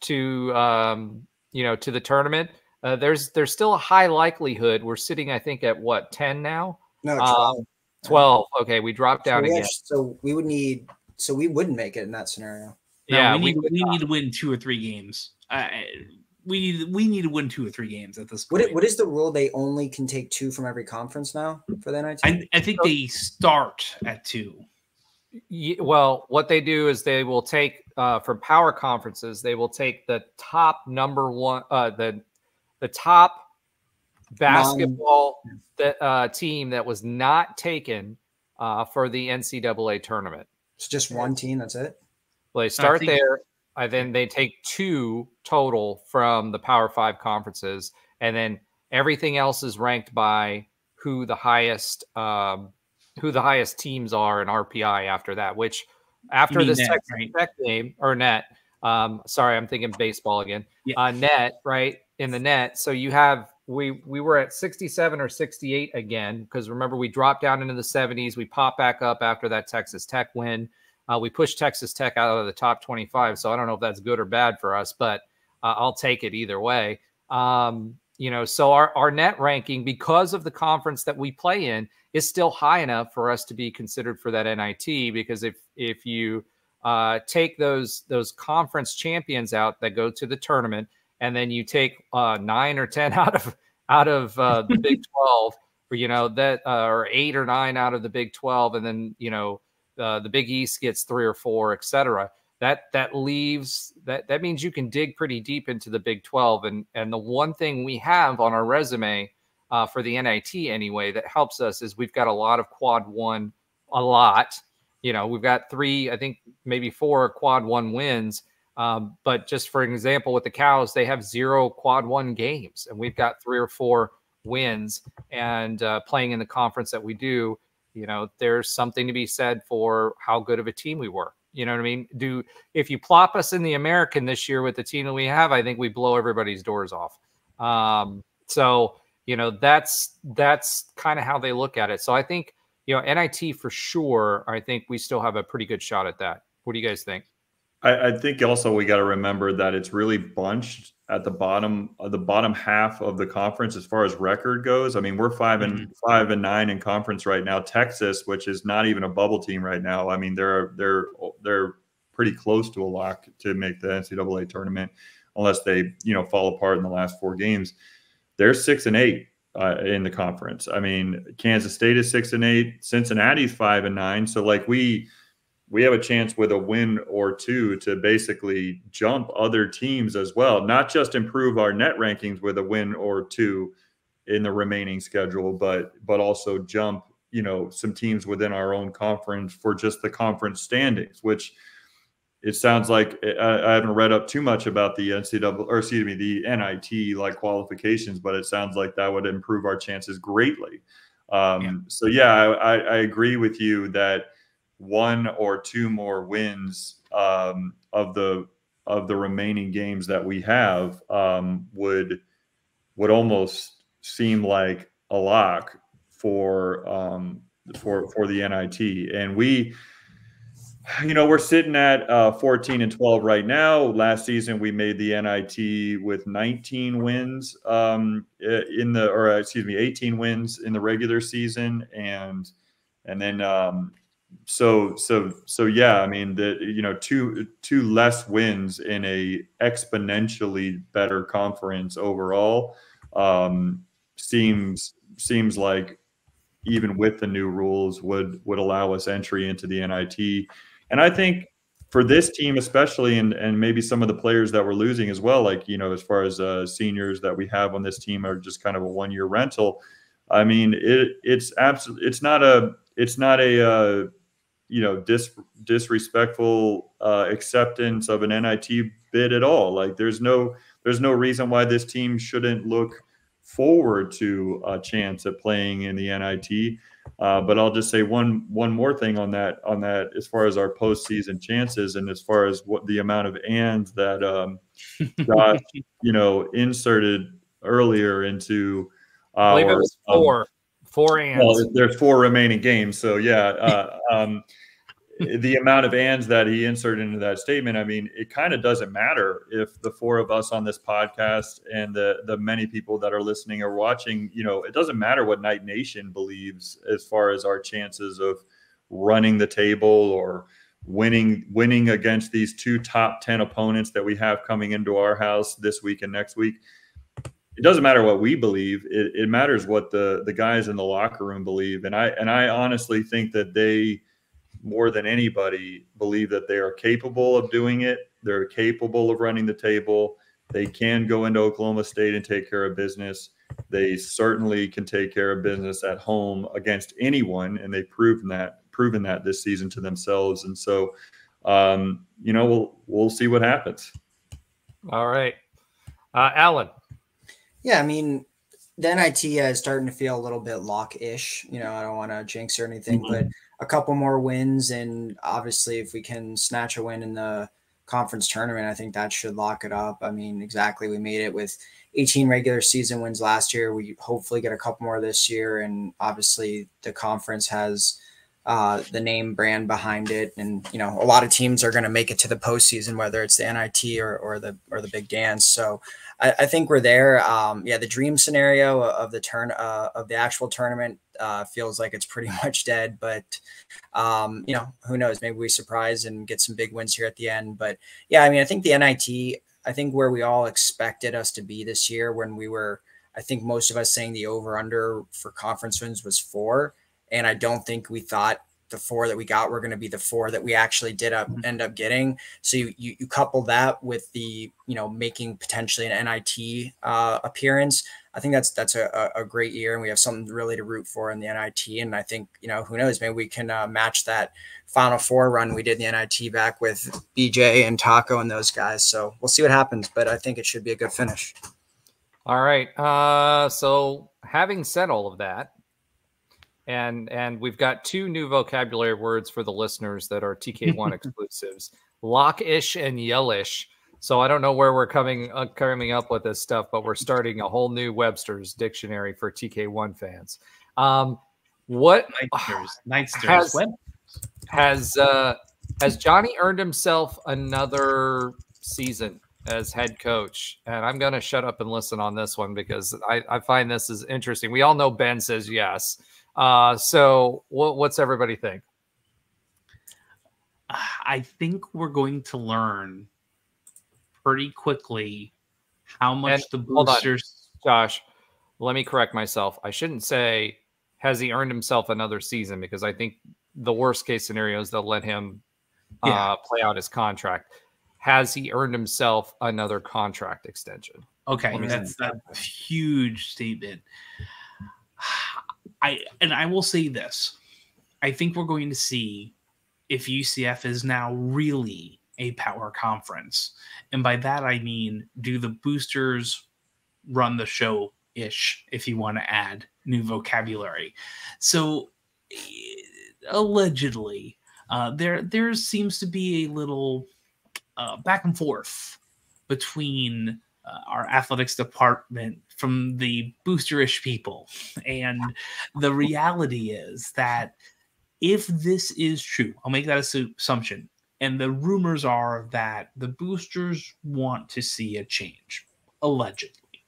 the tournament, there's still a high likelihood. We're sitting, I think, at what, 10 now? No, 12. 12. Okay, we dropped down again. So we wouldn't make it in that scenario. No, we need to win 2 or 3 games. We need to win 2 or 3 games at this point. What is the rule? They only can take 2 from every conference now for the NIT? I think they start at 2. Well, what they do is they will take from power conferences. They will take the top number 1, the top basketball team that was not taken for the NCAA tournament. It's just one team. That's it. Well, they start there, and then they take 2 total from the Power 5 conferences, and then everything else is ranked by who the highest teams are in RPI after that. Which after this Texas Tech game or net, sorry, I'm thinking baseball again. Net, right, in the net. So you have we were at 67 or 68 again, because remember we dropped down into the 70s. We popped back up after that Texas Tech win. We pushed Texas Tech out of the top 25, so I don't know if that's good or bad for us, but I'll take it either way. So our net ranking, because of the conference that we play in, is still high enough for us to be considered for that NIT. Because if you take those conference champions out that go to the tournament, and then you take 9 or 10 out of the Big 12, or 8 or 9 out of the Big 12, and then the Big East gets 3 or 4, etc. That leaves that means you can dig pretty deep into the Big 12. And the one thing we have on our resume for the NIT anyway that helps us is we've got a lot of quad 1, a lot. We've got 3, I think maybe 4 quad 1 wins. But just for example, with the Cows, they have 0 quad 1 games, and we've got 3 or 4 wins. And playing in the conference that we do, you know, there's something to be said for how good of a team we were. You know what I mean? If you plop us in the American this year with the team that we have, I think we blow everybody's doors off. So, you know, that's kind of how they look at it. So I think, you know, NIT for sure, I think we still have a pretty good shot at that. What do you guys think? I think also we got to remember that it's really bunched at the bottom half of the conference as far as record goes. I mean, we're 5-9 in conference right now. Texas, which is not even a bubble team right now, I mean, they're pretty close to a lock to make the NCAA tournament, unless they, you know, fall apart in the last 4 games. They're 6-8 in the conference. I mean, Kansas State is 6-8, Cincinnati's 5-9. So like we have a chance with a win or 2 to basically jump other teams as well, not just improve our net rankings with a win or 2 in the remaining schedule, but also jump, you know, some teams within our own conference for just the conference standings, which it sounds like I haven't read up too much about the the NIT like qualifications, but it sounds like that would improve our chances greatly. So yeah, I agree with you that 1 or 2 more wins of the remaining games that we have would almost seem like a lock for the NIT. And we, you know, we're sitting at 14-12 right now. Last season we made the NIT with 19 wins 18 wins in the regular season, and then so yeah, I mean, you know, two less wins in a exponentially better conference overall seems like, even with the new rules, would allow us entry into the NIT. And I think for this team especially, and maybe some of the players that we're losing as well, like, you know, as far as seniors that we have on this team are just kind of a 1-year rental. I mean, it's not a you know, disrespectful acceptance of an NIT bid at all. Like there's no reason why this team shouldn't look forward to a chance at playing in the NIT. But I'll just say one more thing on that as far as our postseason chances, and as far as what the amount of ands that Josh, you know, inserted earlier into I believe it was 4 ands. Well, there's 4 remaining games, so yeah. The amount of ands that he inserted into that statement, I mean, it kind of doesn't matter if the 4 of us on this podcast and the many people that are listening or watching, you know, it doesn't matter what Knight Nation believes as far as our chances of running the table or winning against these 2 top 10 opponents that we have coming into our house this week and next week. It doesn't matter what we believe. It matters what the guys in the locker room believe. And I honestly think that they, more than anybody, believe that they are capable of doing it. They're capable of running the table. They can go into Oklahoma State and take care of business. They certainly can take care of business at home against anyone, and they've proven that this season to themselves. And so, you know, we'll see what happens. All right, Alan. Yeah, I mean, the NIT is starting to feel a little bit lock-ish. You know, I don't want to jinx or anything, but a couple more wins, and obviously if we can snatch a win in the conference tournament, I think that should lock it up. I mean, exactly. We made it with 18 regular season wins last year. We hopefully get a couple more this year, and obviously the conference has the name brand behind it. And, you know, a lot of teams are going to make it to the postseason, whether it's the NIT or the big dance. So I think we're there. Yeah, the dream scenario of the actual tournament feels like it's pretty much dead, but you know, who knows, maybe we surprise and get some big wins here at the end. But yeah, I mean, I think the NIT, I think where we all expected us to be this year, when we were, I think most of us saying the over under for conference wins was 4. And I don't think we thought the 4 that we got were going to be the 4 that we actually did end up getting. So you couple that with the, making potentially an NIT appearance. I think that's a great year, and we have something really to root for in the NIT. And I think, who knows, maybe we can match that Final Four run we did in the NIT back with BJ and Taco and those guys. So we'll see what happens, but I think it should be a good finish. All right. So having said all of that, and we've got 2 new vocabulary words for the listeners that are TK1 exclusives, lock-ish and yellish. So I don't know where we're coming up with this stuff, but we're starting a whole new Webster's dictionary for TK1 fans. What has Johnny earned himself another season as head coach? And I'm going to shut up and listen on this one because I find this is interesting. We all know Ben says yes. So what's everybody think? I think we're going to learn pretty quickly how much the boosters. Josh, let me correct myself. I shouldn't say, has he earned himself another season? Because I think the worst case scenario is they'll let him play out his contract. Has he earned himself another contract extension? Okay, that's a huge statement. I will say this. I think we're going to see if UCF is now really a power conference. And by that, I mean, do the boosters run the show-ish, if you want to add new vocabulary? So allegedly, there seems to be a little back and forth between our athletics department from the boosterish people. And the reality is that if this is true, I'll make that assumption. And the rumors are that the boosters want to see a change, allegedly.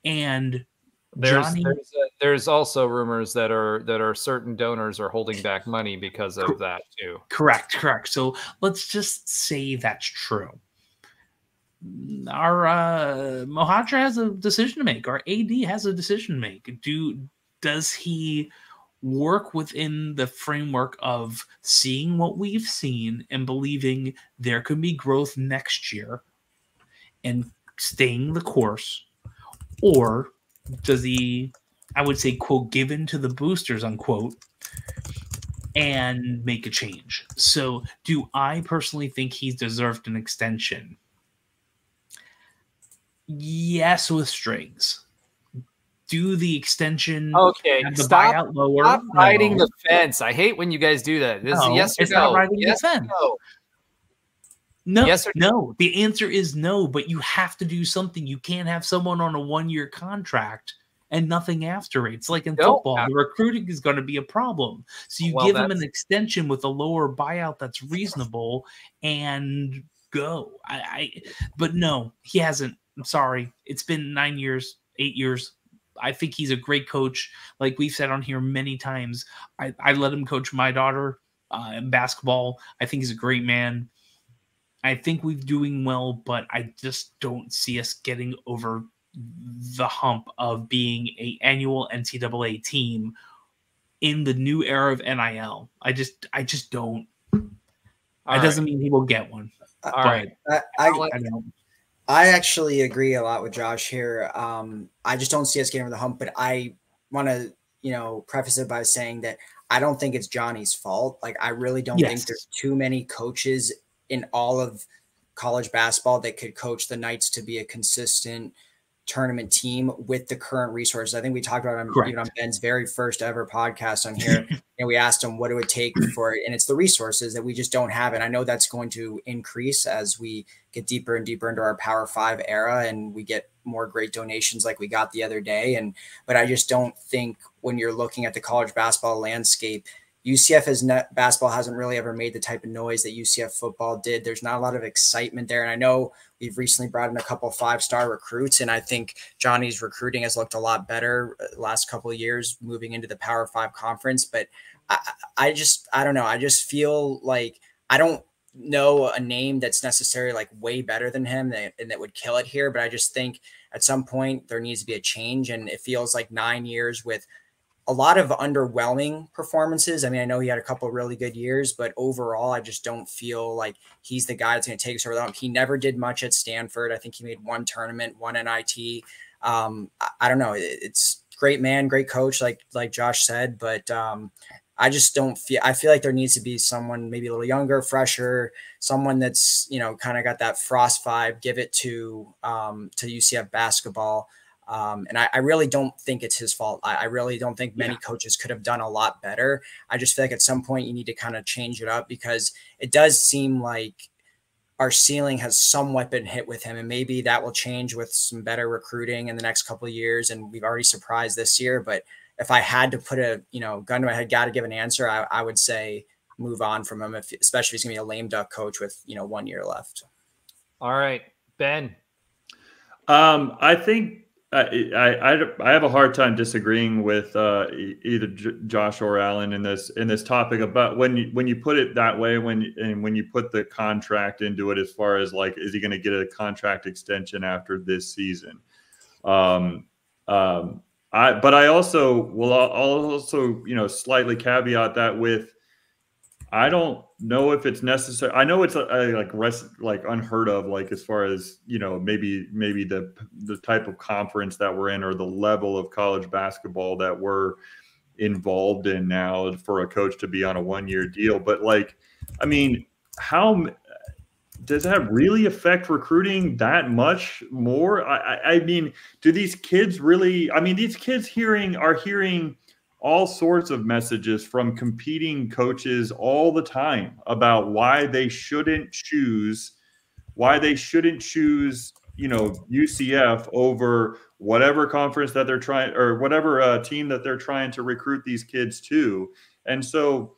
And there's also rumors that are certain donors are holding back money because of that too. Correct. So let's just say that's true. Our Mohatra has a decision to make. Our AD has a decision to make. Does he work within the framework of seeing what we've seen and believing there could be growth next year and staying the course? Or does he, I would say, quote, give in to the boosters, unquote, and make a change? So do I personally think he's deserved an extension? Yes, with strings. Do the extension. Okay, the buyout lower. Stop riding the fence. I hate when you guys do that. This is yes or it's no. Not riding yes the fence. No. Yes or no. The answer is no, but you have to do something. You can't have someone on a 1-year contract and nothing after it. It's like in football. The recruiting is going to be a problem. So you give him an extension with a lower buyout that's reasonable and go. But no, he hasn't. I'm sorry. It's been 9 years, 8 years. I think he's a great coach. Like we've said on here many times, I let him coach my daughter in basketball. I think he's a great man. I think we're doing well, but I just don't see us getting over the hump of being an annual NCAA team in the new era of NIL. I just don't. That doesn't mean he will get one. All right. I actually agree a lot with Josh here. I just don't see us getting over the hump, but I want to, preface it by saying that I don't think it's Johnny's fault. Like, I really don't think there's too many coaches in all of college basketball that could coach the Knights to be a consistent tournament team with the current resources. I think we talked about even on Ben's very first ever podcast on here, and we asked him what it would take for it. And it's the resources that we just don't have. And I know that's going to increase as we get deeper and deeper into our Power 5 era and we get more great donations like we got the other day. But I just don't think when you're looking at the college basketball landscape, UCF basketball hasn't really ever made the type of noise that UCF football did. There's not a lot of excitement there. And I know we've recently brought in a couple 5-star recruits, and I think Johnny's recruiting has looked a lot better the last couple of years moving into the Power 5 conference. But I don't know. I just feel like I don't know a name that's necessarily like way better than him and that would kill it here. But I just think at some point there needs to be a change. And it feels like 9 years with a lot of underwhelming performances. I mean, I know he had a couple of really good years, but overall, I just don't feel like he's the guy that's going to take us over the hump. He never did much at Stanford. I think he made one tournament, one NIT. I don't know. It's great man, great coach, like Josh said, but I just don't feel. I feel like there needs to be someone maybe a little younger, fresher, someone that's, you know, kind of got that Frost vibe. Give it to UCF basketball. And I really don't think it's his fault. I really don't think many coaches could have done a lot better. I just feel like at some point you need to kind of change it up, because it does seem like our ceiling has somewhat been hit with him, and maybe that will change with some better recruiting in the next couple of years. And we've already surprised this year, but if I had to put a, you know, gun to my head, got to give an answer, I would say move on from him, especially if he's gonna be a lame duck coach with, you know, 1 year left. All right, Ben. I think I have a hard time disagreeing with either Josh or Alan in this topic about when you put it that way, when you put the contract into it, as far as like, is he going to get a contract extension after this season? But I also will also, you know, slightly caveat that with, I don't know if it's necessary. I know it's like unheard of, like as far as, you know, maybe the type of conference that we're in, or the level of college basketball that we're involved in now, for a coach to be on a 1 year deal. But like, I mean, how does that really affect recruiting that much more? I mean, do these kids really? I mean, these kids are hearing all sorts of messages from competing coaches all the time about why they shouldn't choose, you know, UCF over whatever conference that they're trying, or whatever team that they're trying to recruit these kids to. And so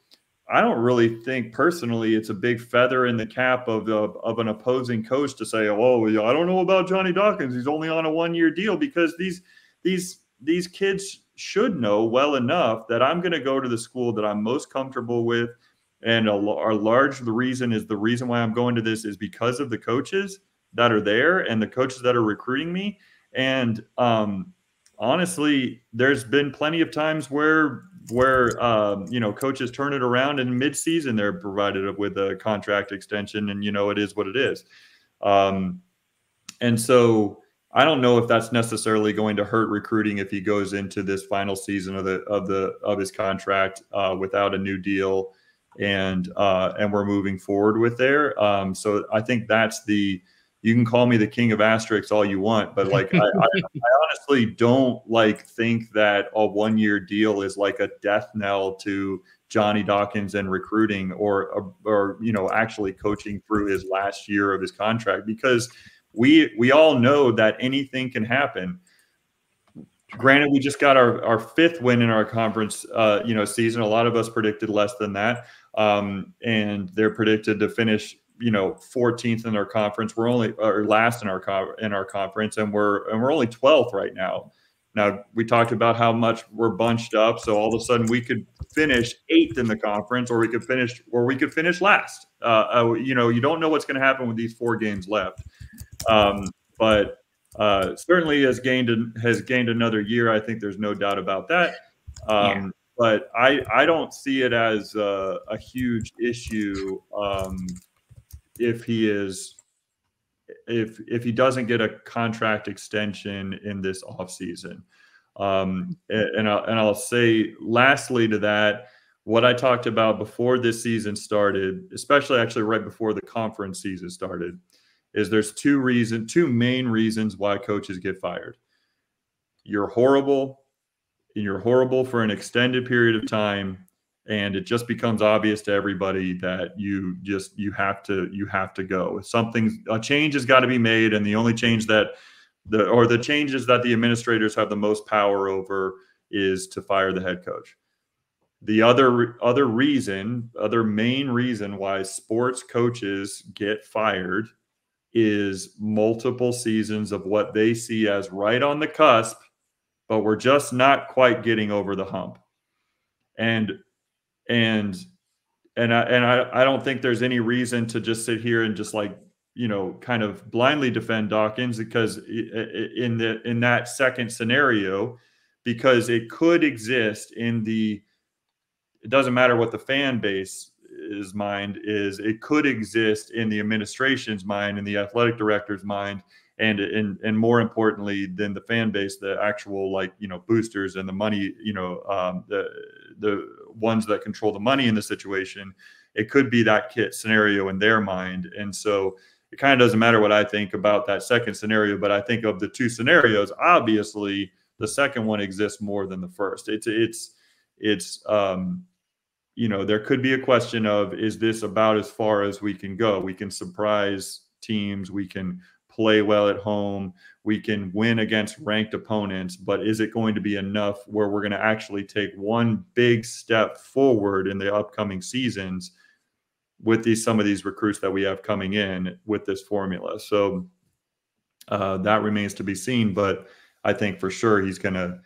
I don't really think personally it's a big feather in the cap of an opposing coach to say, oh, I don't know about Johnny Dawkins, he's only on a 1 year deal, because these kids should know well enough that I'm going to go to the school that I'm most comfortable with. And the reason why I'm going to this is because of the coaches that are there and the coaches that are recruiting me. And honestly, there's been plenty of times where you know, coaches turn it around, and mid-season they're provided with a contract extension, and, you know, it is what it is. And so I don't know if that's necessarily going to hurt recruiting if he goes into this final season of his contract without a new deal, and we're moving forward with there. So I think that's you can call me the king of asterisks all you want, but like I honestly don't think that a 1 year deal is like a death knell to Johnny Dawkins and recruiting, or you know, actually coaching through his last year of his contract, because we all know that anything can happen. Granted, we just got our fifth win in our conference you know, season. A lot of us predicted less than that, and they're predicted to finish, you know, 14th in their conference. We're only last in our conference, and we're only 12th right now. Now, we talked about how much we're bunched up, so all of a sudden we could finish 8th in the conference, or we could finish last. You know, you don't know what's going to happen with these 4 games left. But certainly has gained another year. I think there's no doubt about that. But I don't see it as a huge issue if he doesn't get a contract extension in this offseason. And I'll say lastly to that, what I talked about before this season started, especially actually right before the conference season started, is there's two main reasons why coaches get fired. You're horrible for an extended period of time, and it just becomes obvious to everybody that you have to go. A change has got to be made, and the only change that the changes that the administrators have the most power over is to fire the head coach. The other main reason why sports coaches get fired is multiple seasons of what they see as right on the cusp, but we're just not quite getting over the hump. And I don't think there's any reason to just sit here and just kind of blindly defend Dawkins, because in that second scenario, because it could exist in the, it doesn't matter what the fan base is mind is, it could exist in the administration's mind and the athletic director's mind, and more importantly than the fan base, the actual, like, you know, boosters and the money, you know, the ones that control the money in the situation. It could be that kit scenario in their mind. And so it kind of doesn't matter what I think about that second scenario, but I think of the two scenarios, obviously the second one exists more than the first. It's you know, there could be a question of, is this about as far as we can go? We can surprise teams, we can play well at home, we can win against ranked opponents, but is it going to be enough where we're going to actually take one big step forward in the upcoming seasons with some of these recruits that we have coming in with this formula? So that remains to be seen, but I think for sure he's gonna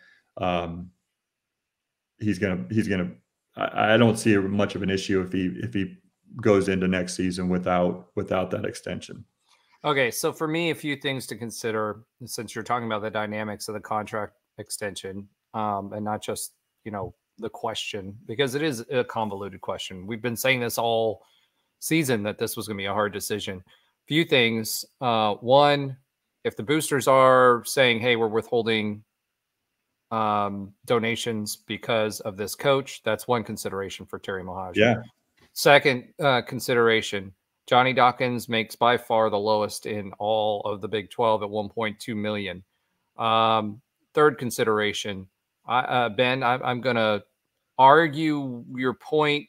I don't see much of an issue if he goes into next season without that extension. Okay, so for me, a few things to consider, since you're talking about the dynamics of the contract extension, and not just, you know, the question, because it is a convoluted question. We've been saying this all season that this was going to be a hard decision. Few things. One, if the boosters are saying, hey, we're withholding donations because of this coach, that's one consideration for Terry Mohajir. Yeah. Second consideration, Johnny Dawkins makes by far the lowest in all of the Big 12 at $1.2 million. Third consideration, Ben, I'm going to argue your point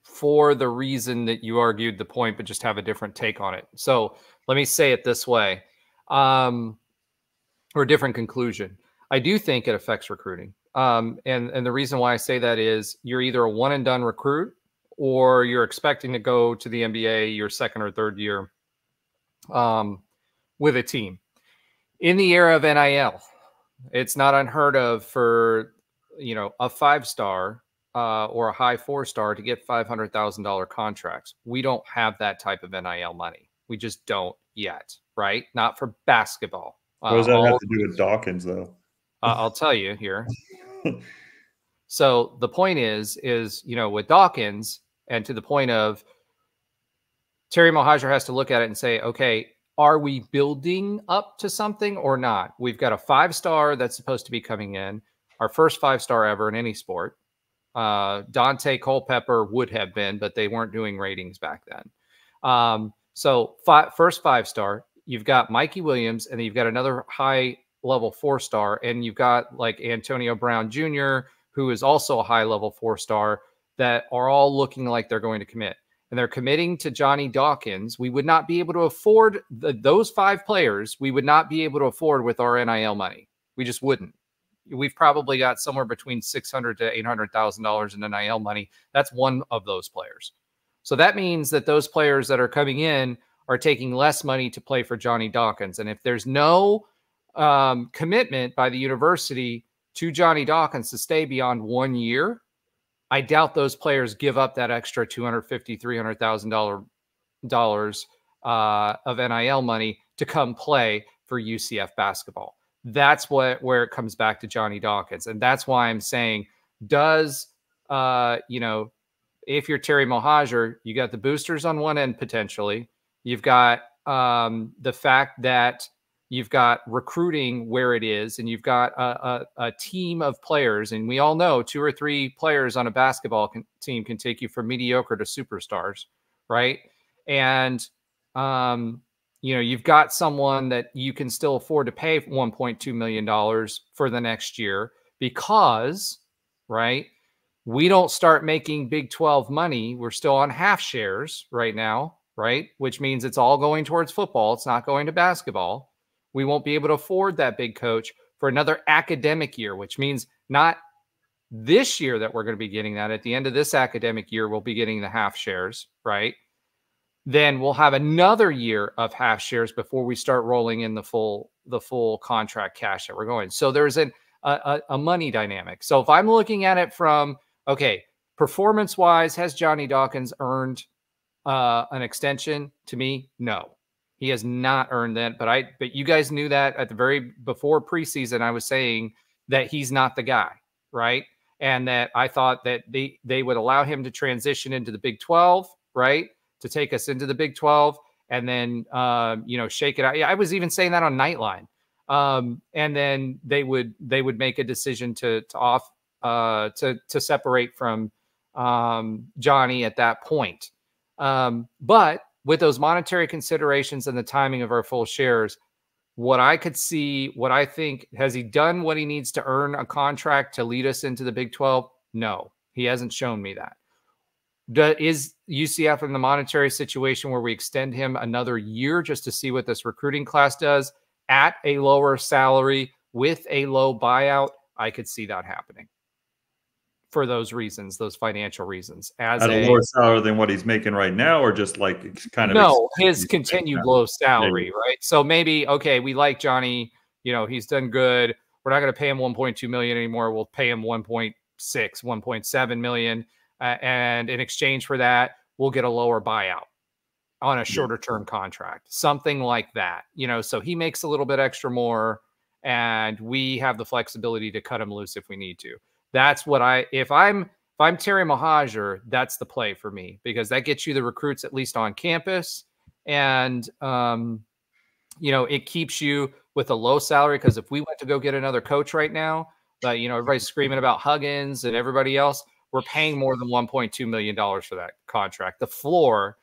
for the reason that you argued the point, but just have a different take on it. So let me say it this way, or a different conclusion. I do think it affects recruiting. And the reason why I say that is you're either a one and done recruit, or you're expecting to go to the NBA your second or third year with a team. In the era of NIL, it's not unheard of for, you know, a 5-star or a high 4-star to get $500,000 contracts. We don't have that type of NIL money. We just don't yet, right? Not for basketball. What does that have to do with Dawkins, though? I'll tell you here. So the point is, you know, with Dawkins, and to the point of Terry Mohajir has to look at it and say, okay, are we building up to something or not? We've got a 5-star that's supposed to be coming in, our first 5-star ever in any sport. Dante Culpepper would have been, but they weren't doing ratings back then. So first 5-star, you've got Mikey Williams, and then you've got another high-level 4-star, and you've got like Antonio Brown Jr., who is also a high-level 4-star, that are all looking like they're going to commit. And they're committing to Johnny Dawkins. We would not be able to afford those 5 players. We would not be able to afford with our NIL money. We just wouldn't. We've probably got somewhere between $600,000 to $800,000 in NIL money. That's one of those players. So that means that those players that are coming in are taking less money to play for Johnny Dawkins. And if there's no commitment by the university to Johnny Dawkins to stay beyond 1 year, I doubt those players give up that extra $250,000, $300,000 of NIL money to come play for UCF basketball. That's where it comes back to Johnny Dawkins. And that's why I'm saying, does, you know, if you're Terry Mohajir, you got the boosters on one end potentially. You've got the fact that you've got recruiting where it is, and you've got a team of players. And we all know 2 or 3 players on a basketball team can take you from mediocre to superstars, right? And, you know, you've got someone that you can still afford to pay $1.2 million for the next year because, right, we don't start making Big 12 money. We're still on half shares right now, right? Which means it's all going towards football. It's not going to basketball. We won't be able to afford that big coach for another academic year, which means not this year that we're going to be getting that. At the end of this academic year, we'll be getting the half shares, right? Then we'll have another year of half shares before we start rolling in the full contract cash that we're going. So there's a money dynamic. So if I'm looking at it from, okay, performance-wise, has Johnny Dawkins earned an extension? To me, no. He has not earned that, but you guys knew that at the before preseason. I was saying that he's not the guy, right? And that I thought that they would allow him to transition into the Big 12, right? To take us into the Big 12 and then, shake it out. Yeah, I was even saying that on Nightline. And then they would make a decision to separate from Johnny at that point. But with those monetary considerations and the timing of our full shares, what I could see, what I think, has he done what he needs to earn a contract to lead us into the Big 12? No, he hasn't shown me that. Is UCF in the monetary situation where we extend him another year just to see what this recruiting class does at a lower salary with a low buyout? I could see that happening for those reasons, those financial reasons. As at a lower salary than what he's making right now, or just like kind of his continued low salary, right? So maybe, okay, we like Johnny, he's done good. We're not going to pay him $1.2 million anymore. We'll pay him 1.6, 1.7 million. And in exchange for that, we'll get a lower buyout on a shorter term contract, something like that, so he makes a little bit extra more and we have the flexibility to cut him loose if we need to. That's what if I'm Terry Mohajir, that's the play for me, because that gets you the recruits at least on campus. And, it keeps you with a low salary. Because if we went to go get another coach right now, everybody's screaming about Huggins and everybody else, we're paying more than $1.2 million for that contract. The floor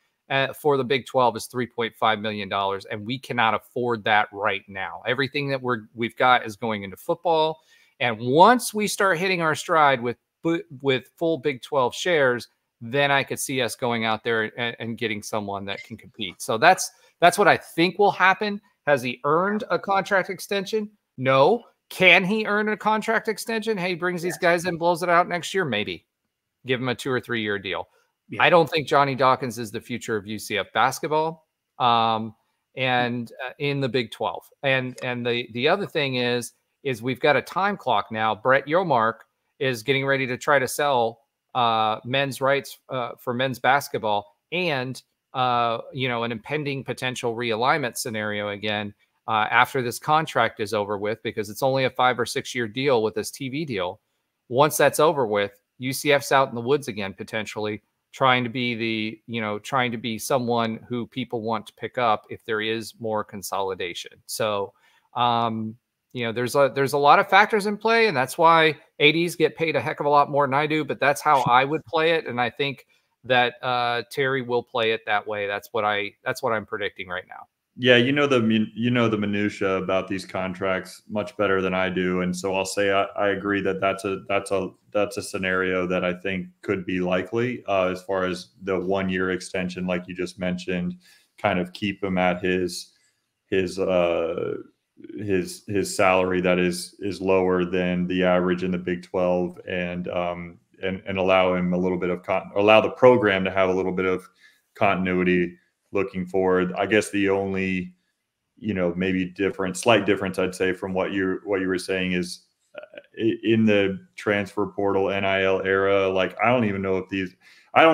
for the Big 12 is $3.5 million, and we cannot afford that right now. Everything that we've got is going into football. And once we start hitting our stride with full Big 12 shares, then I could see us going out there and getting someone that can compete. So that's what I think will happen. Has he earned a contract extension? No. Can he earn a contract extension? Hey, brings these guys in, blows it out next year? Maybe. Give him a 2 or 3 year deal. Yeah. I don't think Johnny Dawkins is the future of UCF basketball and in the Big 12. And the other thing is we've got a time clock now. Brett Yomark is getting ready to try to sell men's rights for men's basketball and, an impending potential realignment scenario again after this contract is over with, because it's only a 5 or 6 year deal with this TV deal. Once that's over with, UCF's out in the woods again, potentially trying to be someone who people want to pick up if there is more consolidation. So, there's a lot of factors in play, and that's why ADs get paid a heck of a lot more than I do, but that's how I would play it. And I think that Terry will play it that way. That's what I'm predicting right now. Yeah, the minutia about these contracts much better than I do, and so I'll say I agree that that's a scenario that I think could be likely as far as the 1 year extension, like you just mentioned, kind of keep him at his salary that is lower than the average in the Big 12, and allow him a little bit of allow the program to have a little bit of continuity looking forward. I guess the only, maybe slight difference I'd say from what you were saying is in the transfer portal NIL era, like I don't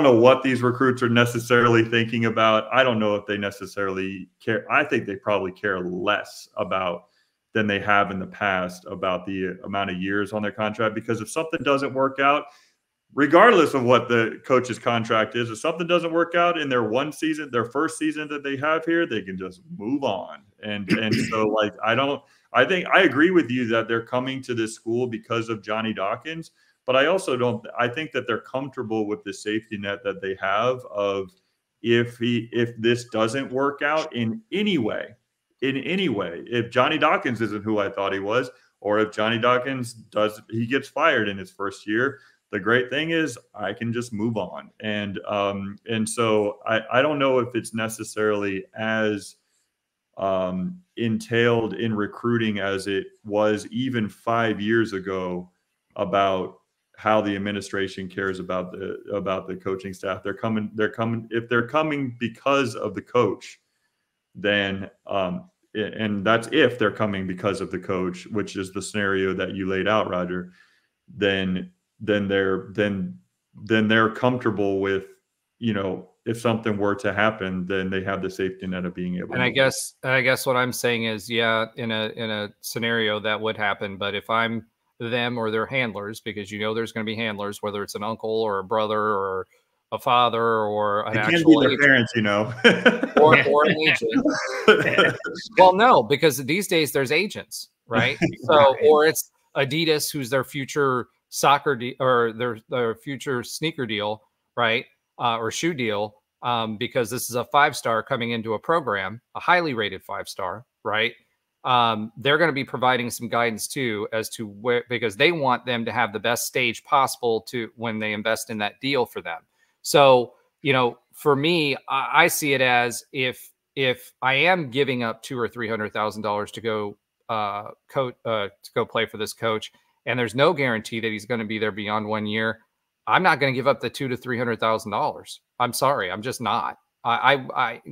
know what these recruits are necessarily thinking about. I don't know if they necessarily care. I think they probably care less about than they have in the past about the amount of years on their contract, because if something doesn't work out, regardless of what the coach's contract is, if something doesn't work out in their first season that they have here, they can just move on. And so like, I think I agree with you that they're coming to this school because of Johnny Dawkins, but I think that they're comfortable with the safety net that they have of if this doesn't work out in any way, if Johnny Dawkins isn't who I thought he was, or if Johnny Dawkins he gets fired in his first year, the great thing is I can just move on. And so I don't know if it's necessarily as entailed in recruiting as it was even 5 years ago about how the administration cares about the coaching staff. If they're coming because of the coach, then and that's if they're coming because of the coach, which is the scenario that you laid out, Roger, then they're comfortable with, if something were to happen, then they have the safety net of being able. And I guess what I'm saying is, yeah, in a scenario that would happen, but if I'm them or their handlers, because there's going to be handlers, whether it's an uncle or a brother or a father or an actual their parents, or an agent. Well, no, because these days there's agents, right? So, or it's Adidas, who's their future soccer or their future sneaker deal, right? Or shoe deal, because this is a 5-star coming into a program, a highly rated 5-star, right? They're going to be providing some guidance too as to where, because they want them to have the best stage possible to when they invest in that deal for them. So, for me, I see it as if I am giving up $200,000 or $300,000 to go play for this coach, and there's no guarantee that he's going to be there beyond 1 year, I'm not going to give up the $200,000 to $300,000. I'm sorry, I'm just not. I think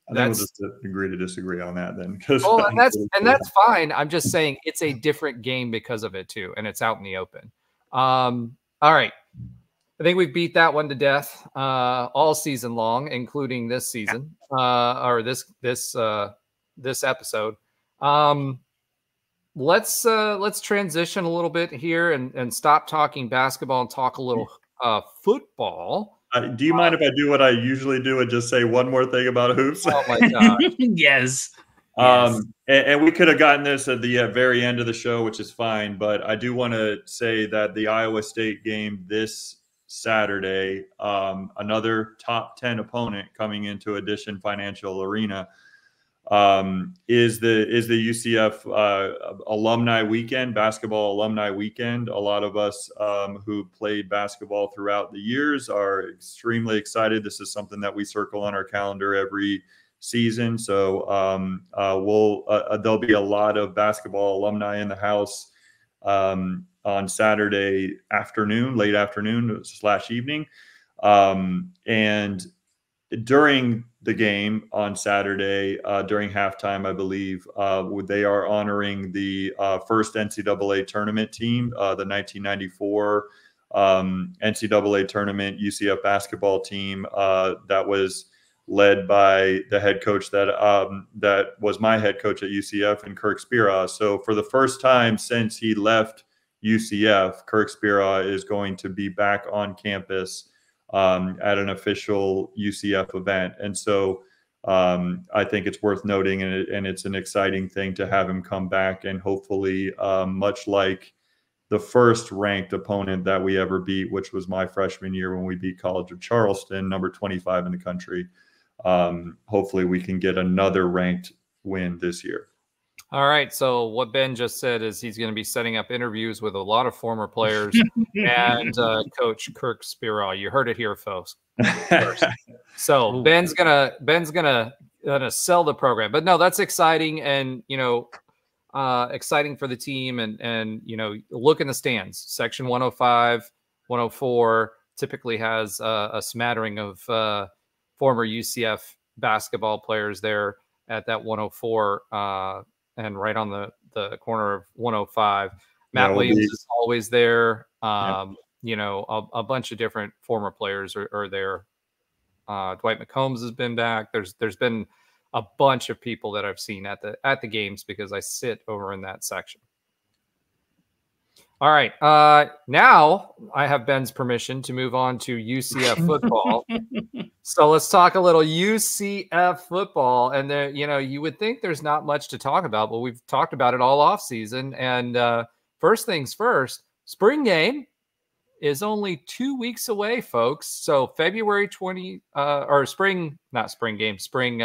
we'll just agree to disagree on that then. Well, and that's fine. I'm just saying it's a different game because of it too, and it's out in the open. All right. I think we've beat that one to death all season long, including this season or this episode. Let's transition a little bit here and stop talking basketball and talk a little football. Do you mind if I do what I usually do and just say one more thing about hoops? Oh my God. Yes. And we could have gotten this at the very end of the show, which is fine. But I do want to say that the Iowa State game this Saturday, another top 10 opponent coming into Addition Financial Arena, is the UCF alumni weekend, basketball alumni weekend. A lot of us who played basketball throughout the years are extremely excited. This is something that we circle on our calendar every season. So there'll be a lot of basketball alumni in the house on Saturday afternoon, late afternoon / evening. And during the game on Saturday, during halftime, I believe, they are honoring the first NCAA tournament team, the 1994 NCAA tournament UCF basketball team that was led by the head coach that was my head coach at UCF, and Kirk Spira. So for the first time since he left UCF, Kirk Spira is going to be back on campus at an official UCF event. And so I think it's worth noting, and it's an exciting thing to have him come back, and hopefully much like the first ranked opponent that we ever beat, which was my freshman year when we beat College of Charleston, number 25 in the country. Hopefully we can get another ranked win this year. All right. So what Ben just said is he's going to be setting up interviews with a lot of former players and Coach Kirk Spira. You heard it here, folks. So Ben's gonna sell the program. But no, that's exciting, and exciting for the team. And look in the stands. Section 105, 104 typically has a smattering of former UCF basketball players there at that 104. And right on the corner of 105, Matt Williams is always there. A bunch of different former players are there. Dwight McCombs has been back. There's been a bunch of people that I've seen at the games because I sit over in that section. All right. Now I have Ben's permission to move on to UCF football. So let's talk a little UCF football. And there, you would think there's not much to talk about, but we've talked about it all off season. And first things first, spring game is only 2 weeks away, folks. So February 20 or spring, not spring game, spring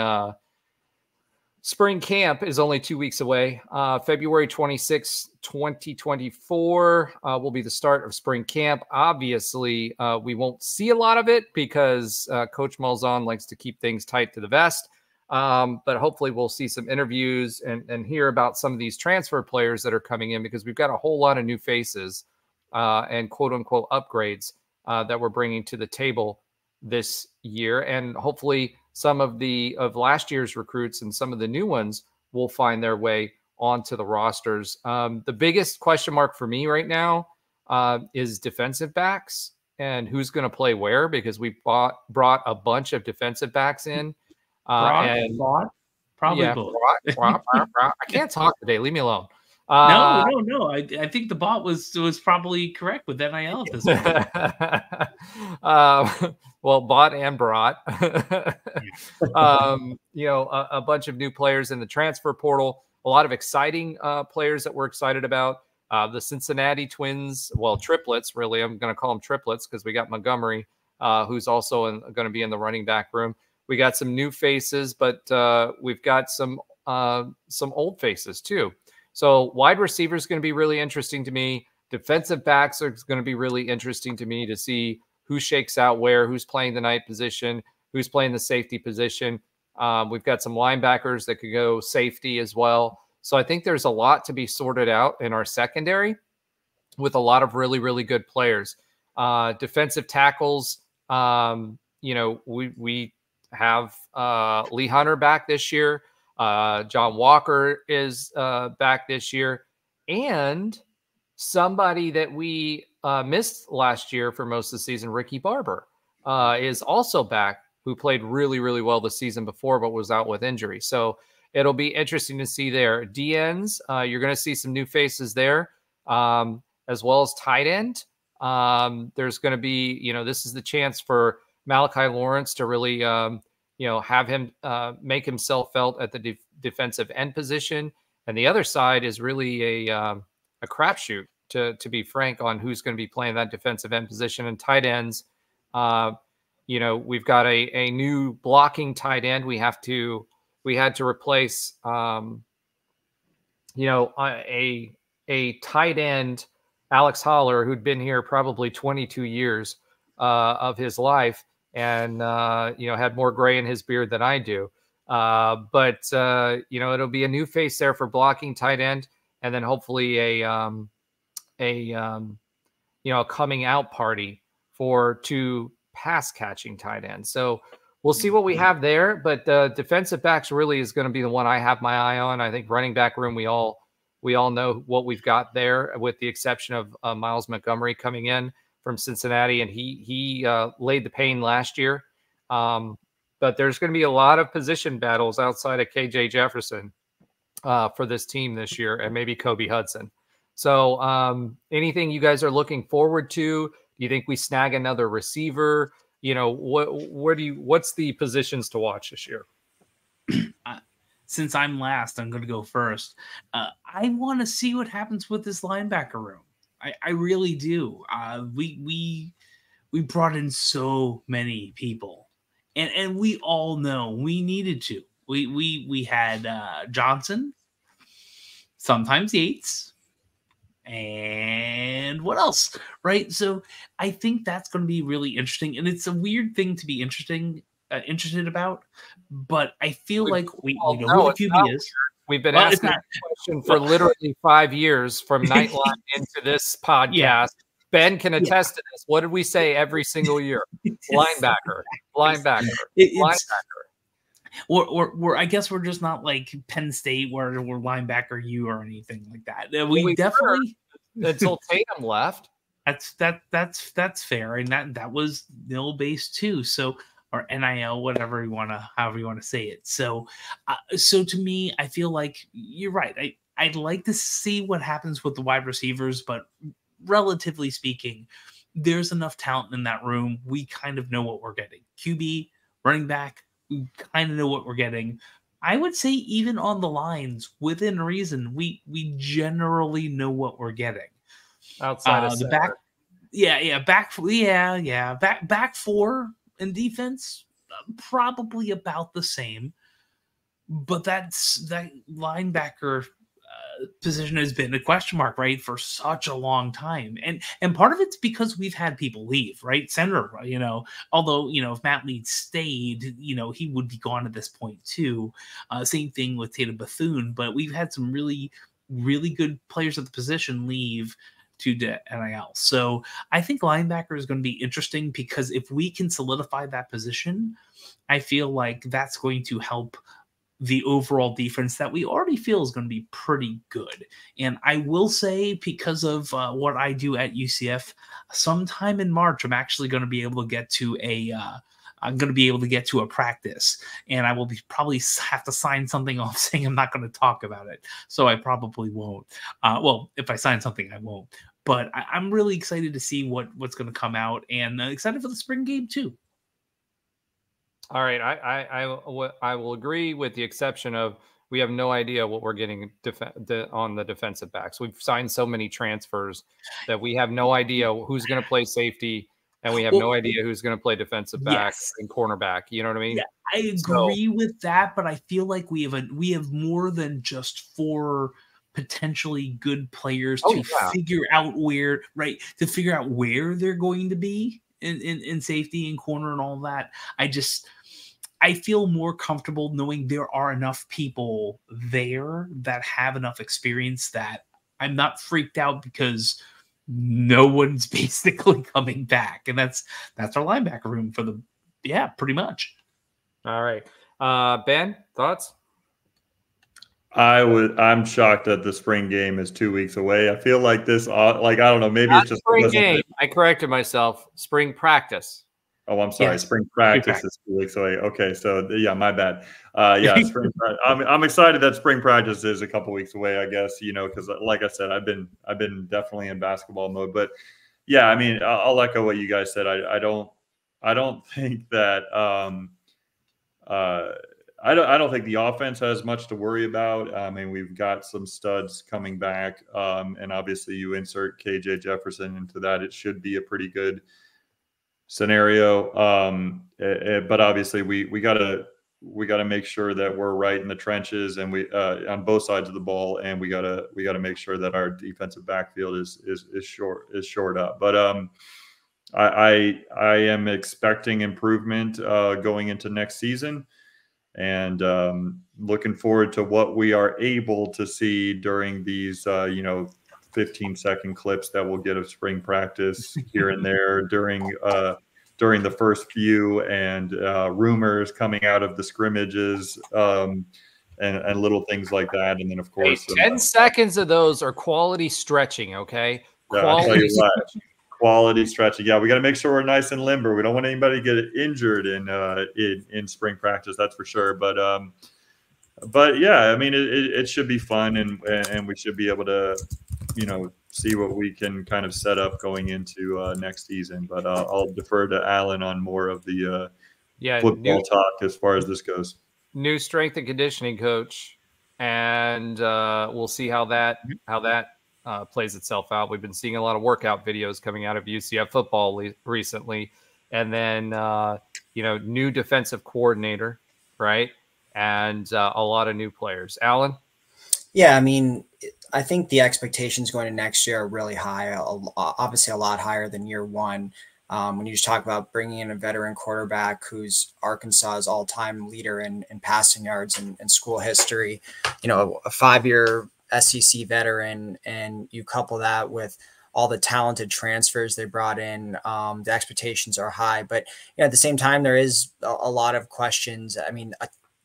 camp is only 2 weeks away. February 26, 2024 will be the start of spring camp. Obviously, we won't see a lot of it because Coach Malzahn likes to keep things tight to the vest. But hopefully we'll see some interviews and hear about some of these transfer players that are coming in, because we've got a whole lot of new faces and quote-unquote upgrades that we're bringing to the table this year. And hopefully some of last year's recruits and some of the new ones will find their way onto the rosters. The biggest question mark for me right now is defensive backs. and who's going to play where, because we brought a bunch of defensive backs in. Probably both. I can't talk today. Leave me alone. No. I think the bot was probably correct with NIL at this point. Well, bot and brought. A bunch of new players in the transfer portal. A lot of exciting players that we're excited about. The Cincinnati twins, well, triplets, really. I'm going to call them triplets because we got Montgomery, who's also going to be in the running back room. We got some new faces, but we've got some old faces too. So wide receiver is going to be really interesting to me. Defensive backs are going to be really interesting to me to see who shakes out where, who's playing the night position, who's playing the safety position. We've got some linebackers that could go safety as well. So I think there's a lot to be sorted out in our secondary with a lot of really, really good players. Defensive tackles, we have Lee Hunter back this year. John Walker is back this year. And somebody that we missed last year for most of the season, Ricky Barber, is also back, who played really, really well the season before, but was out with injury. So it'll be interesting to see there. DNs, you're going to see some new faces there, as well as tight end. There's going to be, this is the chance for Malachi Lawrence to really, have him make himself felt at the defensive end position. And the other side is really a crapshoot, to be frank, on who's going to be playing that defensive end position. And tight ends, we've got a new blocking tight end. We had to replace, a tight end, Alex Holler, who'd been here probably 22 years of his life, and had more gray in his beard than I do. But it'll be a new face there for blocking tight end, and then hopefully a coming out party for two pass catching tight ends. So we'll see what we have there. But defensive backs really is going to be the one I have my eye on. I think running back room, we all know what we've got there, with the exception of Miles Montgomery coming in from Cincinnati, and he laid the pain last year. But there's going to be a lot of position battles outside of KJ Jefferson for this team this year, and maybe Kobe Hudson. So anything you guys are looking forward to? Do you think we snag another receiver? What's the positions to watch this year? Since I'm last, I'm going to go first. I want to see what happens with this linebacker room. I really do. We brought in so many people, and we all know we needed to. We had Johnson, sometimes Yates, and what else, right? So I think that's going to be really interesting, and it's a weird thing to be interested about, but I feel like we know what QB is. We've been asking this question for literally 5 years, from Nightline into this podcast. Yeah. Ben can attest to this. What did we say every single year? Linebacker. Or I guess we're just not like Penn State, where we're linebacker U or anything like that. We definitely until Tatum left. That's fair, and that was nil base too. So, or NIL, however you want to say it. So to me, I feel like you're right. I'd like to see what happens with the wide receivers, but relatively speaking, there's enough talent in that room. We kind of know what we're getting. QB, running back, we kind of know what we're getting. I would say even on the lines, within reason, we generally know what we're getting. Outside of the back, back four in defense, probably about the same. But that linebacker position has been a question mark, right, for such a long time, and part of it's because we've had people leave, right? Center, although if Matt Leeds stayed, he would be gone at this point too. Same thing with Tatum Bethune, but we've had some really, really good players at the position leave to NIL. So I think linebacker is going to be interesting, because if we can solidify that position, I feel like that's going to help the overall defense that we already feel is going to be pretty good. And I will say, because of what I do at UCF, sometime in March, I'm actually going to be able to get to a practice, and I will probably have to sign something off saying I'm not going to talk about it. So I probably won't. Well, if I sign something, I won't. But I'm really excited to see what's going to come out, and excited for the spring game too. All right, I will agree with the exception of we have no idea what we're getting on the defensive backs. We've signed so many transfers that we have no idea who's going to play safety, and we have no idea who's going to play defensive back and cornerback. You know what I mean? Yeah, I agree with that, but I feel like we have more than just 4 potentially good players to figure out where they're going to be in safety and corner and all that. I feel more comfortable knowing there are enough people there that have enough experience that I'm not freaked out because no one's basically coming back. And that's our linebacker room for pretty much. All right. Ben, thoughts? I'm shocked that the spring game is 2 weeks away. I feel like this, I don't know, maybe it's just spring game. I corrected myself. Spring practice. Oh, I'm sorry. Yes. Spring practice is 2 weeks away. Okay, so yeah, my bad. Spring. I'm excited that spring practice is a couple weeks away. I guess because like I said, I've been definitely in basketball mode. But yeah, I mean, I'll echo what you guys said. I don't think that I don't think the offense has much to worry about. I mean, we've got some studs coming back, and obviously you insert KJ Jefferson into that, it should be a pretty good scenario. But obviously we gotta make sure that we're right in the trenches, and we on both sides of the ball, and we gotta make sure that our defensive backfield is shored up. But I am expecting improvement going into next season, and looking forward to what we are able to see during these 15-second clips that we'll get of spring practice here and there during the first few, and rumors coming out of the scrimmages, and little things like that. And then of course, 10 seconds of those are quality stretching. Okay. Quality stretching. Quality stretching. Yeah, we got to make sure we're nice and limber. We don't want anybody to get injured in spring practice. That's for sure. But yeah, I mean, it should be fun, and we should be able to, see what we can kind of set up going into next season. But I'll defer to Alan on more of the football talk as far as this goes. New strength and conditioning coach, and we'll see how that plays itself out. We've been seeing a lot of workout videos coming out of UCF football recently, and then new defensive coordinator, right, and a lot of new players. Alan? Yeah, I mean, I think the expectations going into next year are really high, obviously a lot higher than year one. When you just talk about bringing in a veteran quarterback who's Arkansas's all-time leader in passing yards and school history, a 5-year SEC veteran, and you couple that with all the talented transfers they brought in, the expectations are high. But at the same time, there is a lot of questions. I mean,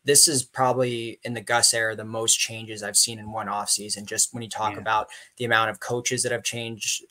this is probably in the Gus era the most changes I've seen in one offseason. Just when you talk about the amount of coaches that have changed,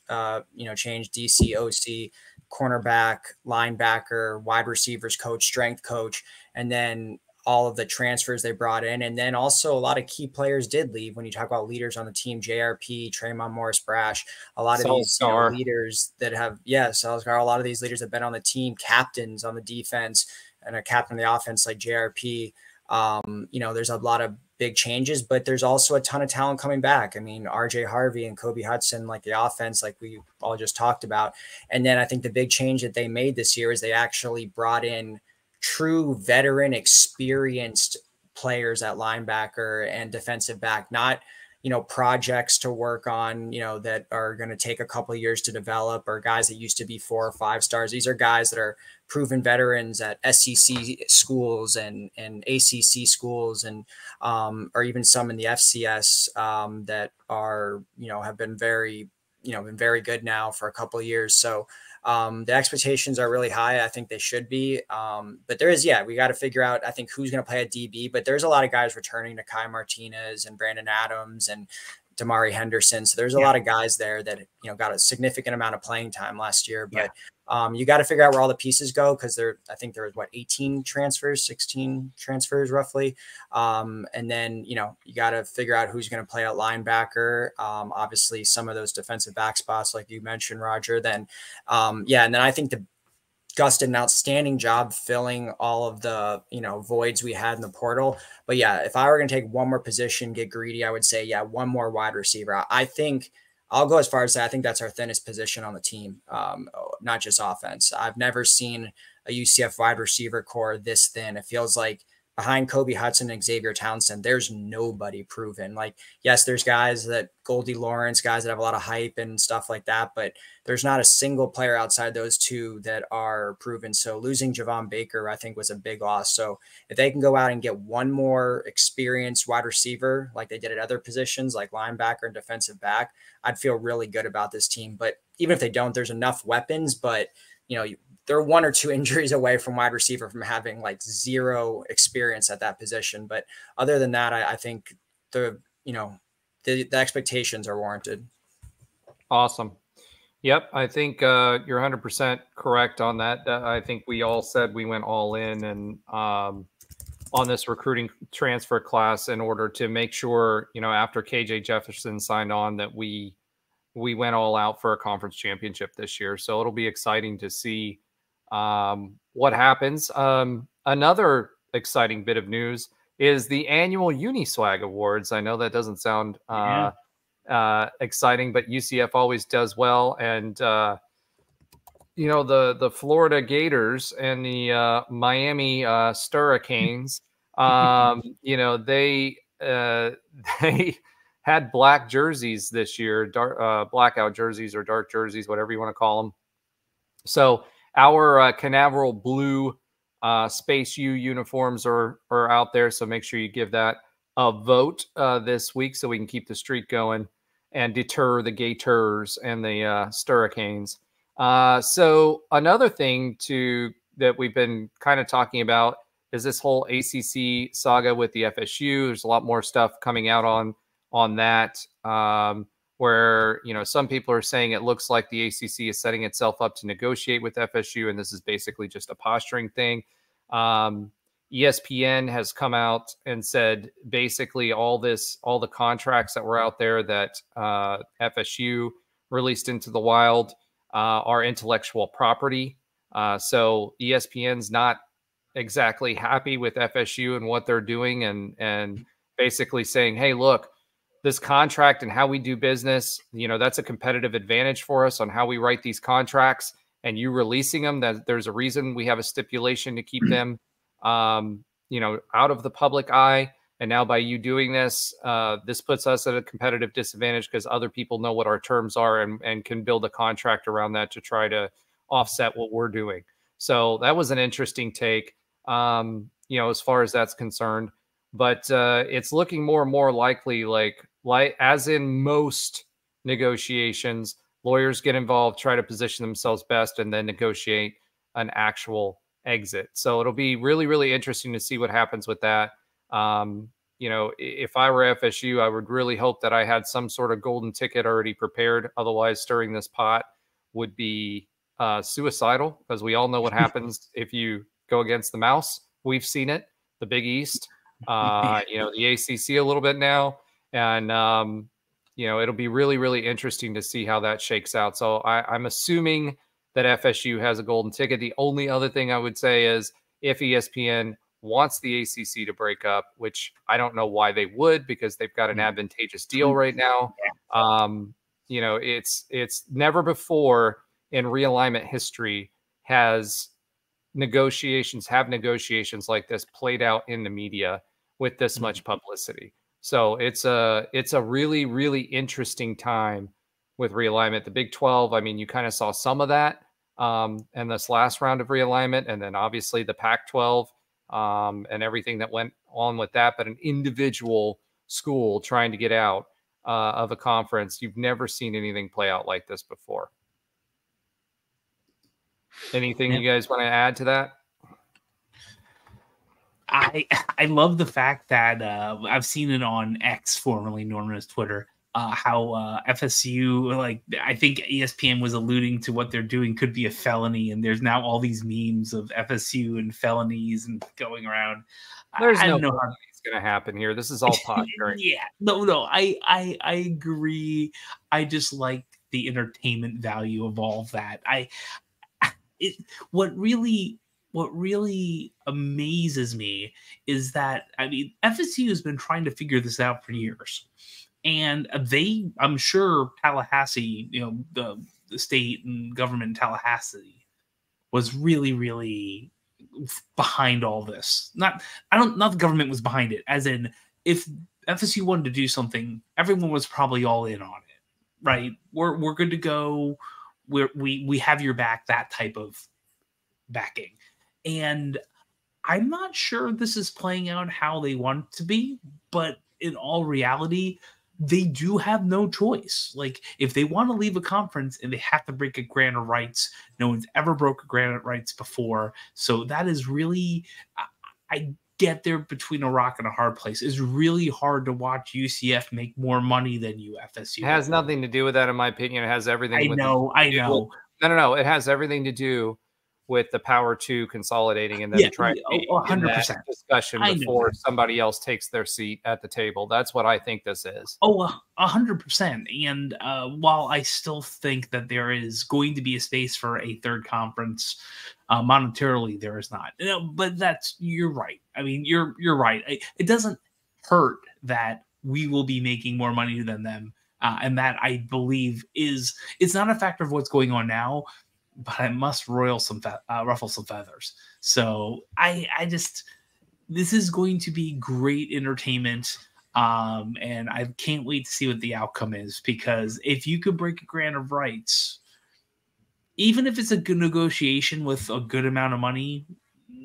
changed DC, OC, cornerback, linebacker, wide receivers coach, strength coach, and then all of the transfers they brought in. And then also a lot of key players did leave. When you talk about leaders on the team, JRP, Tremont Morris-Brash, a lot of these leaders that have, Salazar, a lot of these leaders have been on the team, captains on the defense, and a captain on the offense like JRP. There's a lot of big changes, but there's also a ton of talent coming back. I mean, RJ Harvey and Kobe Hudson, like the offense, like we all just talked about. And then I think the big change that they made this year is they actually brought in true veteran experienced players at linebacker and defensive back, not, projects to work on, that are going to take a couple of years to develop, or guys that used to be 4 or 5 stars. These are guys that are proven veterans at SEC schools and ACC schools, and or even some in the FCS that are, have been very good now for a couple of years. So The expectations are really high. I think they should be. But we got to figure out, I think, who's going to play at DB. But there's a lot of guys returning to Kai Martinez and Brandon Adams and Damari Henderson. So there's a lot of guys there that, got a significant amount of playing time last year. But you got to figure out where all the pieces go, because I think there was 16 transfers roughly. And then, you got to figure out who's going to play at linebacker. Obviously some of those defensive back spots, like you mentioned, Roger, then, and then I think Gus did an outstanding job filling all of the, voids we had in the portal. But if I were going to take one more position, get greedy, I would say, one more wide receiver. I think I'll go as far as say I think that's our thinnest position on the team, not just offense. I've never seen a UCF wide receiver core this thin. It feels like behind Kobe Hudson and Xavier Townsend, there's nobody proven. Like, yes, there's guys that Goldie Lawrence, guys that have a lot of hype and stuff like that, but there's not a single player outside those two that are proven. So losing Javon Baker, I think, was a big loss. So if they can go out and get one more experienced wide receiver, like they did at other positions, like linebacker and defensive back, I'd feel really good about this team. But even if they don't, there's enough weapons, but they're one or two injuries away from wide receiver from having like zero experience at that position. But other than that, I think the expectations are warranted. Awesome. Yep. I think you're 100% correct on that. I think we all said we went all in and on this recruiting transfer class in order to make sure, after KJ Jefferson signed on, that we went all out for a conference championship this year. So it'll be exciting to see what happens. Another exciting bit of news is the annual Uniswag Awards. I know that doesn't sound exciting, but UCF always does well. And, the Florida Gators and the Miami Hurricanes, they had black jerseys this year, blackout jerseys or dark jerseys, whatever you want to call them. So our Canaveral blue Space U uniforms are out there. So make sure you give that a vote this week so we can keep the streak going and deter the Gators and the Hurricanes. So another thing that we've been kind of talking about is this whole ACC saga with the FSU. There's a lot more stuff coming out on that, where, some people are saying it looks like the ACC is setting itself up to negotiate with FSU, and this is basically just a posturing thing. ESPN has come out and said basically all the contracts that were out there that FSU released into the wild are intellectual property. So ESPN's not exactly happy with FSU and what they're doing, and basically saying, hey, look, this contract and how we do business, that's a competitive advantage for us on how we write these contracts, and you releasing them, that there's a reason we have a stipulation to keep them, out of the public eye. And now by you doing this, this puts us at a competitive disadvantage because other people know what our terms are and can build a contract around that to try to offset what we're doing. So that was an interesting take, as far as that's concerned. But it's looking more and more likely, like as in most negotiations, lawyers get involved, try to position themselves best, and then negotiate an actual exit. So it'll be really, really interesting to see what happens with that. If I were FSU, I would really hope that I had some sort of golden ticket already prepared. Otherwise, stirring this pot would be suicidal, because we all know what happens if you go against the mouse. We've seen it, the Big East, the ACC a little bit now. And, it'll be really, really interesting to see how that shakes out. So I'm assuming that FSU has a golden ticket. The only other thing I would say is if ESPN wants the ACC to break up, which I don't know why they would, because they've got an advantageous deal right now. It's never before in realignment history has negotiations like this played out in the media with this much publicity. So it's a really, really interesting time with realignment. The Big 12, I mean, you kind of saw some of that in this last round of realignment, and then obviously the Pac-12 and everything that went on with that. But an individual school trying to get out of a conference, you've never seen anything play out like this before. Anything you guys want to add to that? I love the fact that I've seen it on X, formerly known as Twitter, how FSU, like, I think ESPN was alluding to what they're doing could be a felony, and there's now all these memes of FSU and felonies and going around. There's no felony going to happen here. This is all posturing. Yeah, no, I agree. I just like the entertainment value of all of that. What really amazes me is that, I mean, FSU has been trying to figure this out for years. And I'm sure Tallahassee, the state and government in Tallahassee was really, really behind all this. Not the government was behind it, as in, if FSU wanted to do something, everyone was probably all in on it, right? We're good to go. We have your back, that type of backing. And I'm not sure this is playing out how they want it to be, but in all reality, they do have no choice. Like, if they want to leave a conference and they have to break a grant of rights, no one's ever broke a grant of rights before. So that is really, I get there between a rock and a hard place. It's really hard to watch UCF make more money than FSU. It has nothing to do with that, in my opinion. It has everything. I know. No. It has everything to do with the Power 2 consolidating and then trying to be 100% discussion before somebody else takes their seat at the table. That's what I think this is. 100%. And while I still think that there is going to be a space for a third conference, monetarily there is not. But you're right. I mean, you're right. It doesn't hurt that we will be making more money than them, and that, I believe, it's not a factor of what's going on now, but I must ruffle some feathers. So this is going to be great entertainment. And I can't wait to see what the outcome is, because if you could break a grant of rights, even if it's a good negotiation with a good amount of money,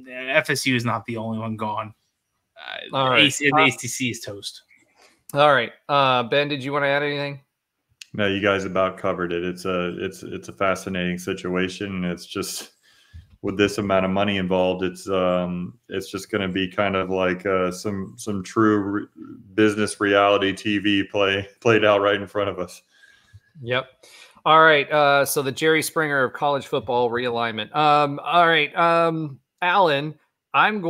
FSU is not the only one gone. All right. The ACC is toast. All right. Ben, did you want to add anything? No, you guys about covered it. It's a fascinating situation. It's just, with this amount of money involved, it's just going to be kind of like some true business reality TV played out right in front of us. Yep. All right. So the Jerry Springer of college football realignment. All right. Alan, I know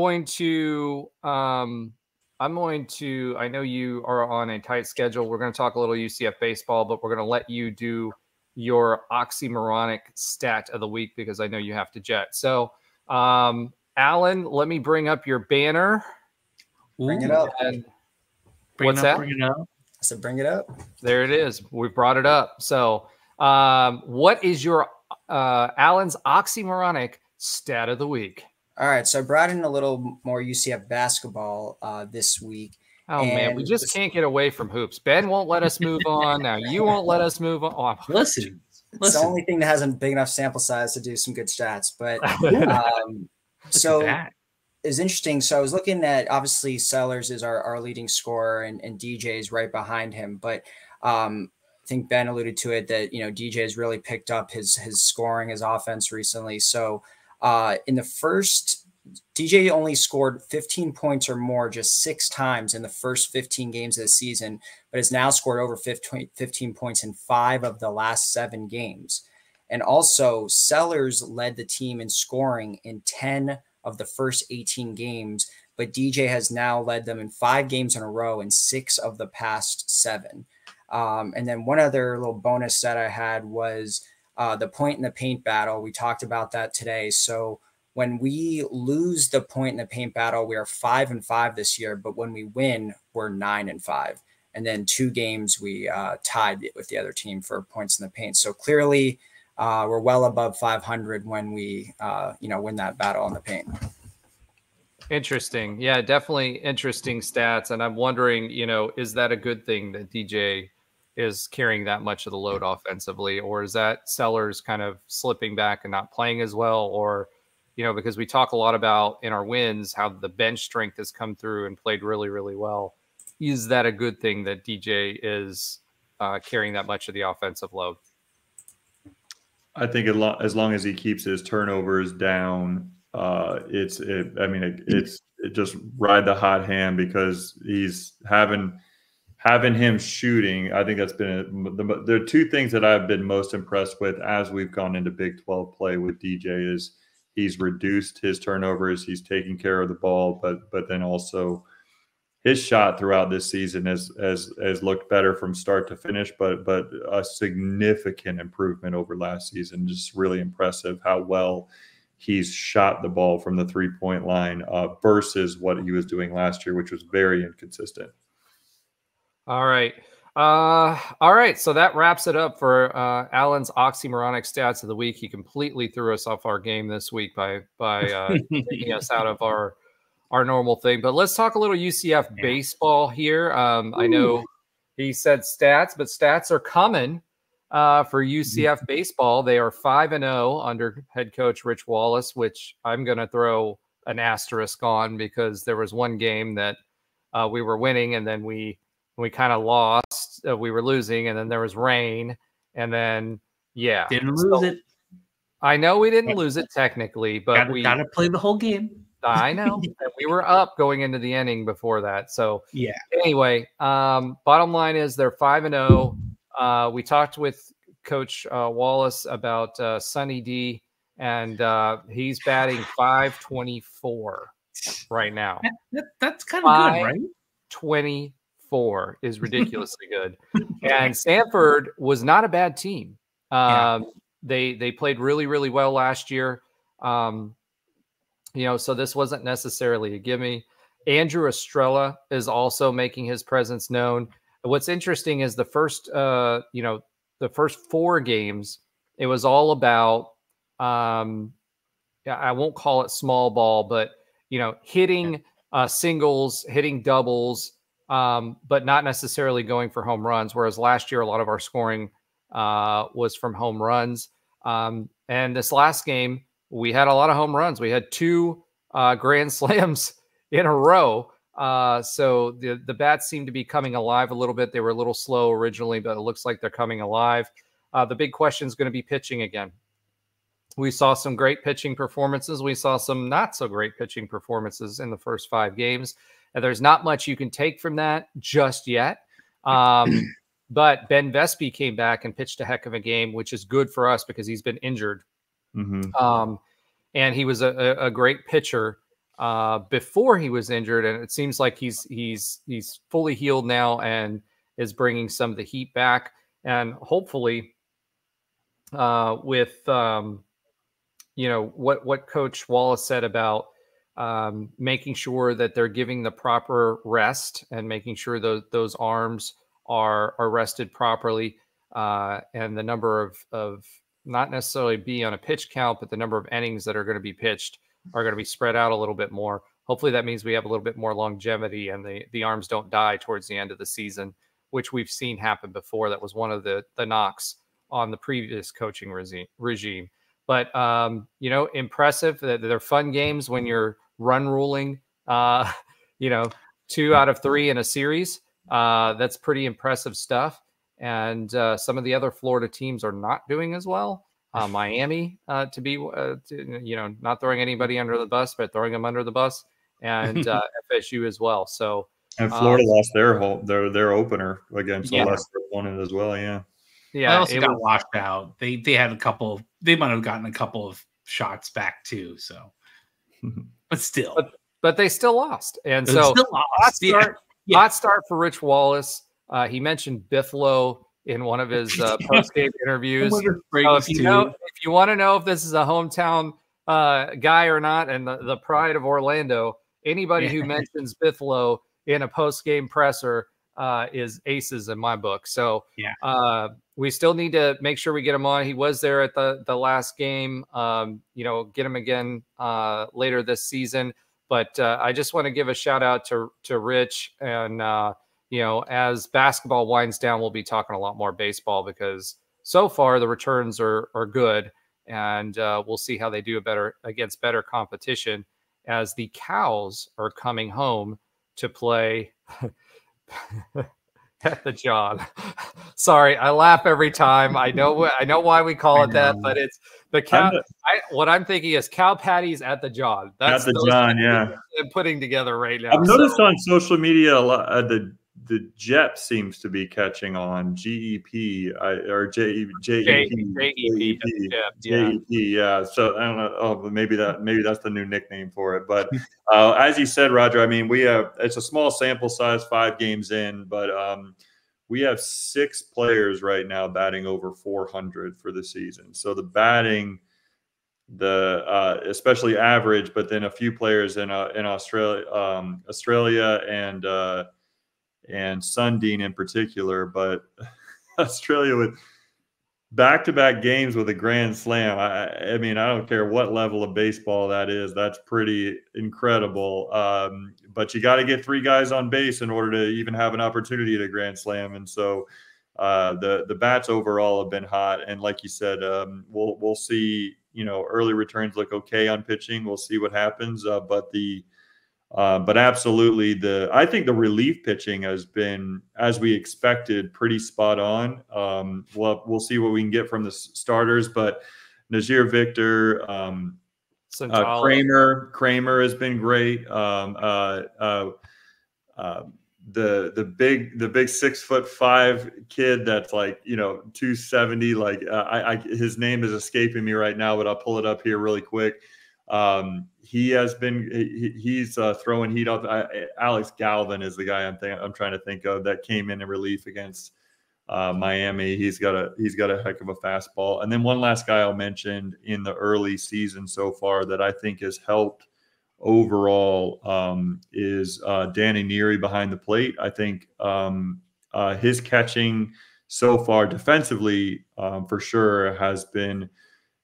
you are on a tight schedule. We're going to talk a little UCF baseball, but we're going to let you do your oxymoronic stat of the week, because I know you have to jet. So, Alan, let me bring up your banner. Bring it up. What's that? Bring it up. I said, bring it up. There it is. We brought it up. So, what is your Alan's oxymoronic stat of the week? All right, so I brought in a little more UCF basketball this week. Oh, man, we just can't get away from hoops. Ben won't let us move on. Now you won't let us move on. Oh, listen. It's the only thing that has a big enough sample size to do some good stats. But so it was interesting. So I was looking at, obviously, Sellers is our leading scorer, and DJ is right behind him. But I think Ben alluded to it that, DJ has really picked up his scoring, his offense recently. So in the first, DJ only scored 15 points or more just 6 times in the first 15 games of the season, but has now scored over 15 points in 5 of the last 7 games. And also, Sellers led the team in scoring in 10 of the first 18 games, but DJ has now led them in 5 games in a row in 6 of the past 7. And then one other little bonus that I had was the point in the paint battle. We talked about that today. So when we lose the point in the paint battle, we are 5-5 this year, but when we win, we're 9-5. And then 2 games we tied with the other team for points in the paint. So clearly we're well above 500 when we win that battle in the paint. Interesting. Yeah, definitely interesting stats. And I'm wondering, is that a good thing that DJ is carrying that much of the load offensively, or is that Sellers kind of slipping back and not playing as well? Or, because we talk a lot about in our wins how the bench strength has come through and played really, really well. Is that a good thing that DJ is carrying that much of the offensive load? I think as long as he keeps his turnovers down, it's just ride the hot hand, because he's having him shooting. I think that's been there are two things that I've been most impressed with as we've gone into Big 12 play with DJ is he's reduced his turnovers, he's taking care of the ball, but then also his shot throughout this season has looked better from start to finish, but a significant improvement over last season. Just really impressive how well he's shot the ball from the 3-point line versus what he was doing last year, which was very inconsistent. All right. All right. So that wraps it up for Alan's Oxymoronic Stats of the Week. He completely threw us off our game this week by taking us out of our normal thing. But let's talk a little UCF baseball here. I know he said stats, but stats are coming for UCF baseball. They are 5-0 under head coach Rich Wallace, which I'm going to throw an asterisk on, because there was one game that we were winning, and then we kind of lost. We were losing, and then there was rain, and then didn't lose it. I know we didn't lose it technically, but we got to play the whole game. I know. And we were up going into the inning before that. So anyway, bottom line is they're 5-0. We talked with Coach Wallace about Sonny D, and he's batting .524 right now. That's kind of good, right? 24 is ridiculously good. And Sanford was not a bad team. They played really, really well last year. So this wasn't necessarily a gimme. Andrew Estrella is also making his presence known. What's interesting is the first 4 games, it was all about, I won't call it small ball, but, hitting singles, hitting doubles, but not necessarily going for home runs. Whereas last year, a lot of our scoring was from home runs. And this last game, we had a lot of home runs. We had 2 grand slams in a row. So the bats seem to be coming alive a little bit. They were a little slow originally, but it looks like they're coming alive. The big question is going to be pitching again. We saw some great pitching performances. We saw some not so great pitching performances in the first 5 games. And there's not much you can take from that just yet. But Ben Vespi came back and pitched a heck of a game, which is good for us because he's been injured. And he was a great pitcher before he was injured, and it seems like he's fully healed now and is bringing some of the heat back. And hopefully, with what Coach Wallace said about making sure that they're giving the proper rest and making sure those arms are rested properly, and the number of not necessarily be on a pitch count, but the number of innings that are going to be pitched are going to be spread out a little bit more. Hopefully that means we have a little bit more longevity and the arms don't die towards the end of the season, which we've seen happen before. That was one of the knocks on the previous coaching regime. But, impressive. They're fun games when you're run ruling, 2 out of 3 in a series. That's pretty impressive stuff. And some of the other Florida teams are not doing as well. Miami, not throwing anybody under the bus, but throwing them under the bus, and FSU as well. So, and Florida lost their opener against Leicester opponent as well. Yeah. I also got washed out. They had a couple. They might have gotten a couple of shots back too. So, but still, but they still lost, and so hot start for Rich Wallace. He mentioned Biffalo in one of his post-game interviews. If you want to know if this is a hometown guy or not, and the pride of Orlando, anybody who mentions Biffalo in a post-game presser is aces in my book. So we still need to make sure we get him on. He was there at the last game. Get him again later this season. But I just want to give a shout out to Rich, and as basketball winds down, we'll be talking a lot more baseball, because so far the returns are good, and we'll see how they do against better competition as the Cows are coming home to play At the John. Sorry, I laugh every time. I know why we call it that, but it's the cow. What I'm thinking is cow patties at the John. That's at the John, yeah. I'm putting together right now. I've noticed on social media a lot. The Jet seems to be catching on. GEP or JEP. Yeah. So I don't know. Oh, maybe that's the new nickname for it. But as you said, Roger, I mean, it's a small sample size, 5 games in, but we have 6 players right now batting over 400 for the season. So the batting, especially average, but then a few players in Australia and Sundin in particular, but Australia with back-to-back games with a grand slam. I mean, I don't care what level of baseball that is. That's pretty incredible. But you got to get 3 guys on base in order to even have an opportunity at a grand slam. And so the bats overall have been hot. And like you said, we'll see, early returns look okay on pitching. We'll see what happens. But absolutely, I think the relief pitching has been, as we expected, pretty spot on. We'll see what we can get from the starters, but Nazir Victor, Kramer has been great. The big 6'5" kid that's like 270. Like his name is escaping me right now, but I'll pull it up here really quick. He has been he's throwing heat off. Alex Galvin is the guy I'm trying to think of that came in relief against Miami. He's got a heck of a fastball. And then one last guy I'll mention in the early season so far that I think has helped overall is Danny Neary behind the plate. I think his catching so far defensively for sure has been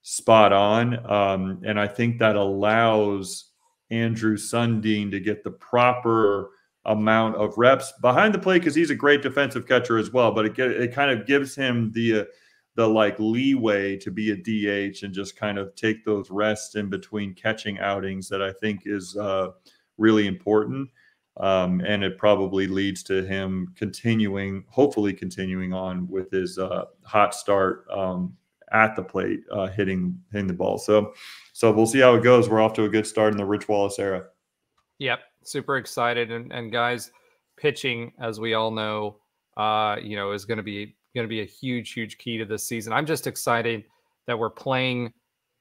spot on. And I think that allows Andrew Sundin to get the proper amount of reps behind the plate because he's a great defensive catcher as well. But it kind of gives him the like leeway to be a DH and just kind of take those rests in between catching outings that I think is really important. And it probably leads to him hopefully continuing on with his hot start at the plate, hitting the ball. So we'll see how it goes. We're off to a good start in the Rich Wallace era. Yep, super excited. And guys, pitching, as we all know, is going to be a huge key to this season. I'm just excited that we're playing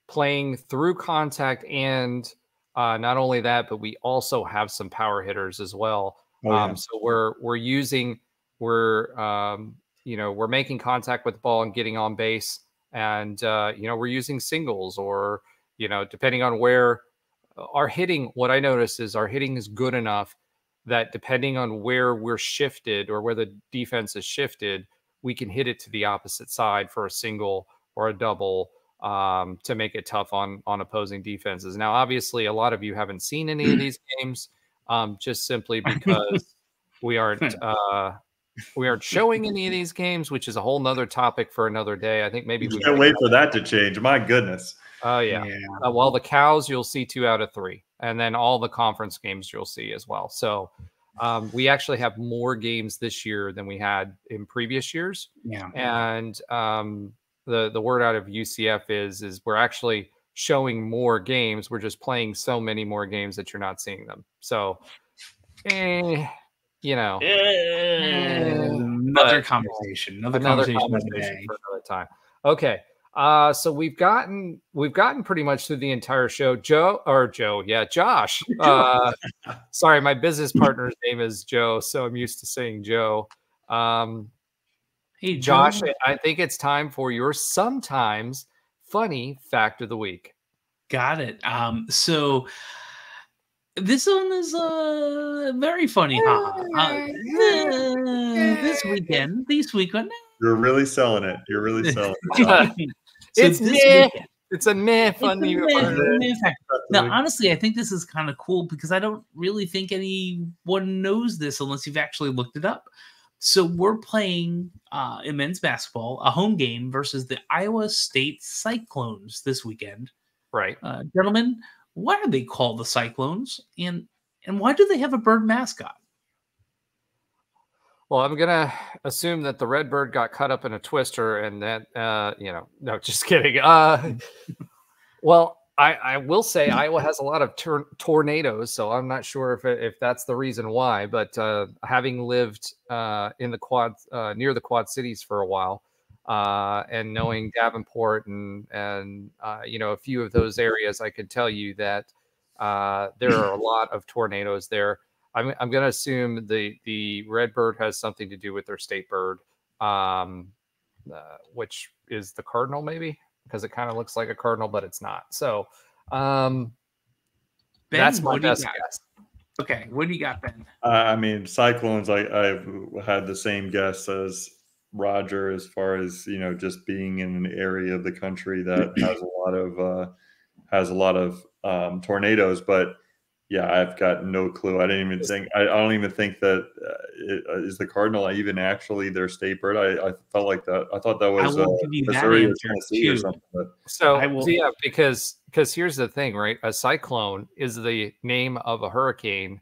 through contact, and not only that, but we also have some power hitters as well. So we're making contact with the ball and getting on base. And, we're using singles or, depending on where our hitting, what I noticed is our hitting is good enough that depending on where we're shifted or where the defense is shifted, we can hit it to the opposite side for a single or a double to make it tough on opposing defenses. Now, obviously, a lot of you haven't seen any of these games just simply because we aren't showing any of these games, which is a whole nother topic for another day. I think maybe we can't wait for that to change. My goodness. Oh yeah. Well, the Cows, you'll see 2 out of 3, and then all the conference games you'll see as well. So we actually have more games this year than we had in previous years. Yeah. And the word out of UCF is we're actually showing more games. We're just playing so many more games that you're not seeing them. So, another conversation for another time. Okay. So we've gotten pretty much through the entire show. Josh. Sorry, my business partner's name is Joe, so I'm used to saying Joe. Hey, Josh, I think it's time for your sometimes funny fact of the week. Got it. So this one is very funny. This weekend. You're really selling it. It's a meh funny. Now, honestly, I think this is kind of cool because I don't really think anyone knows this unless you've actually looked it up. So we're playing in men's basketball, a home game versus the Iowa State Cyclones this weekend. Right. Gentlemen, why are they called the Cyclones? And why do they have a bird mascot? Well, I'm gonna assume that the Redbird got cut up in a twister, and that no, just kidding. Well, I will say Iowa has a lot of tornadoes, so I'm not sure if that's the reason why. But having lived in the quad near the Quad Cities for a while, and knowing Davenport and a few of those areas, I could tell you that there are a lot of tornadoes there. I'm going to assume the Redbird has something to do with their state bird, which is the cardinal, maybe, because it kind of looks like a cardinal, but it's not. So Ben, that's my best guess. Okay, what do you got, Ben? I mean, cyclones. I've had the same guess as Roger, as far as just being in an area of the country that has a lot of tornadoes, but. Yeah, I've got no clue. I don't even think that is the cardinal even actually their state bird. I felt like that. I thought that was Missouri or Tennessee or something. So yeah, because here's the thing, right? A cyclone is the name of a hurricane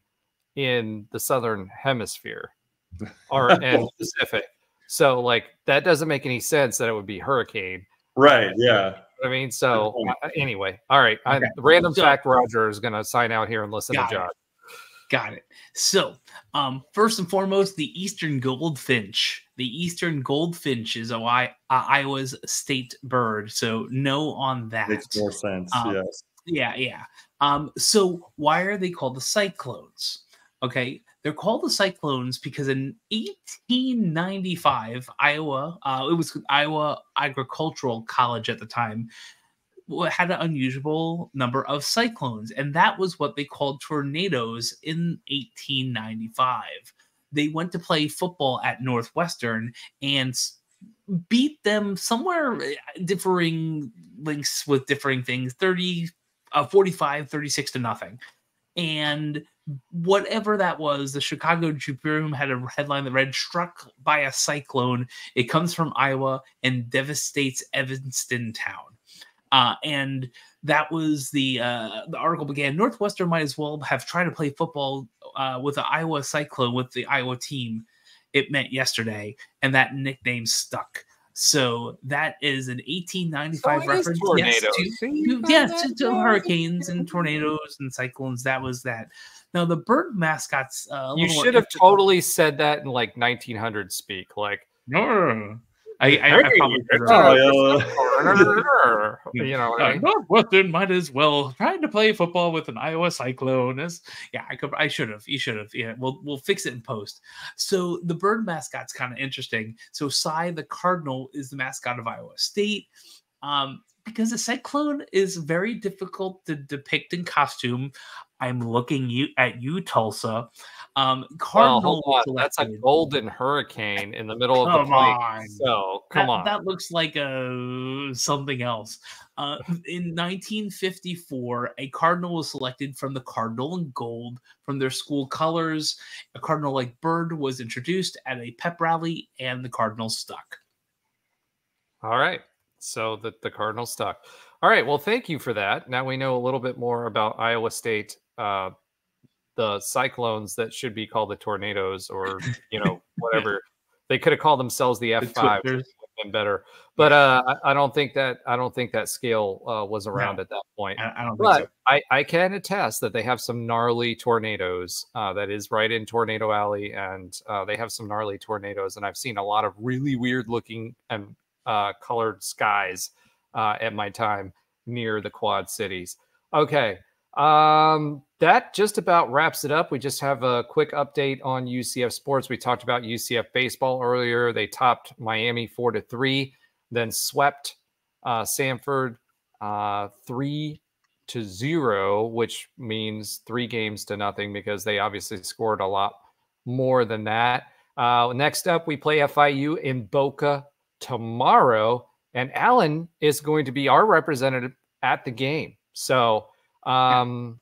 in the southern hemisphere, and Pacific. So like that doesn't make any sense that it would be hurricane. Right. Yeah. I mean, so anyway, all right. Okay. Random fact Roger is going to sign out here and listen to Josh. Got it. So, first and foremost, the Eastern Goldfinch. The Eastern Goldfinch is Iowa's state bird. So, no on that. Makes more sense. Yes. Yeah. So, why are they called the cyclones? Okay. They're called the cyclones because in 1895, Iowa, it was Iowa Agricultural College at the time, had an unusual number of cyclones, and that was what they called tornadoes in 1895. They went to play football at Northwestern and beat them somewhere, differing links with differing things, 45, 36 to nothing. And whatever that was, the Chicago Tribune had a headline that read, "Struck by a cyclone. It comes from Iowa and devastates Evanston town." And that was the article began. Northwestern might as well have tried to play football with the Iowa Cyclone with the Iowa team. It meant yesterday, and that nickname stuck. So that is an 1895 reference. Yes, to hurricanes and tornadoes and cyclones. That was that. Now the bird mascots. You should have totally said that in like 1900 speak. Like, no. Northwestern might as well trying to play football with an Iowa Cyclone. I should have. You should have. Yeah, we'll fix it in post. So the bird mascot's kind of interesting. So Cy the Cardinal is the mascot of Iowa State. Because the cyclone is very difficult to depict in costume. I'm looking at you, Tulsa. Cardinal. That's a golden hurricane in the middle of the plate. So come on. That looks like something else. In 1954, a cardinal was selected from the cardinal and gold from their school colors. A cardinal-like bird was introduced at a pep rally, and the cardinal stuck. All right. So the cardinal stuck. All right. Well, thank you for that. Now we know a little bit more about Iowa State, the cyclones that should be called the tornadoes, or whatever. They could have called themselves the F5. Would have been better. But I don't think that scale was around at that point. I don't think so. I can attest that they have some gnarly tornadoes. That is right in Tornado Alley, and they have some gnarly tornadoes. And I've seen a lot of really weird looking and colored skies at my time near the Quad Cities. Okay. That just about wraps it up. We just have a quick update on UCF Sports. We talked about UCF Baseball earlier. They topped Miami 4-3, then swept Samford 3-0, which means 3 games to nothing because they obviously scored a lot more than that. Next up, we play FIU in Boca tomorrow, and Alan is going to be our representative at the game. So, what?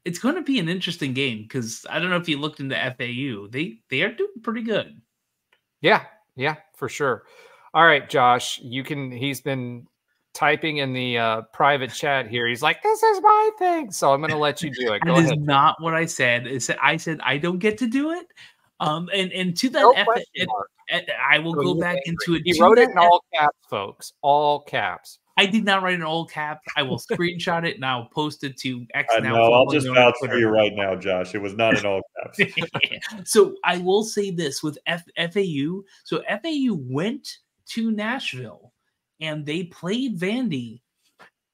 It's going to be an interesting game because I don't know if you looked into FAU. They are doing pretty good. Yeah, for sure. All right, Josh, he's been typing in the private chat here. He's like, "This is my thing," so I'm going to let you do it. Go ahead. That is not what I said. I said I don't get to do it. And to that, No question mark. I will go back into it. He wrote it in all caps, folks. All caps. I did not write in all caps. I will screenshot it and I'll post it to X. I know. I'll just vouch for you right now, Josh. It was not in all caps. So I will say this with FAU. So FAU went to Nashville and they played Vandy.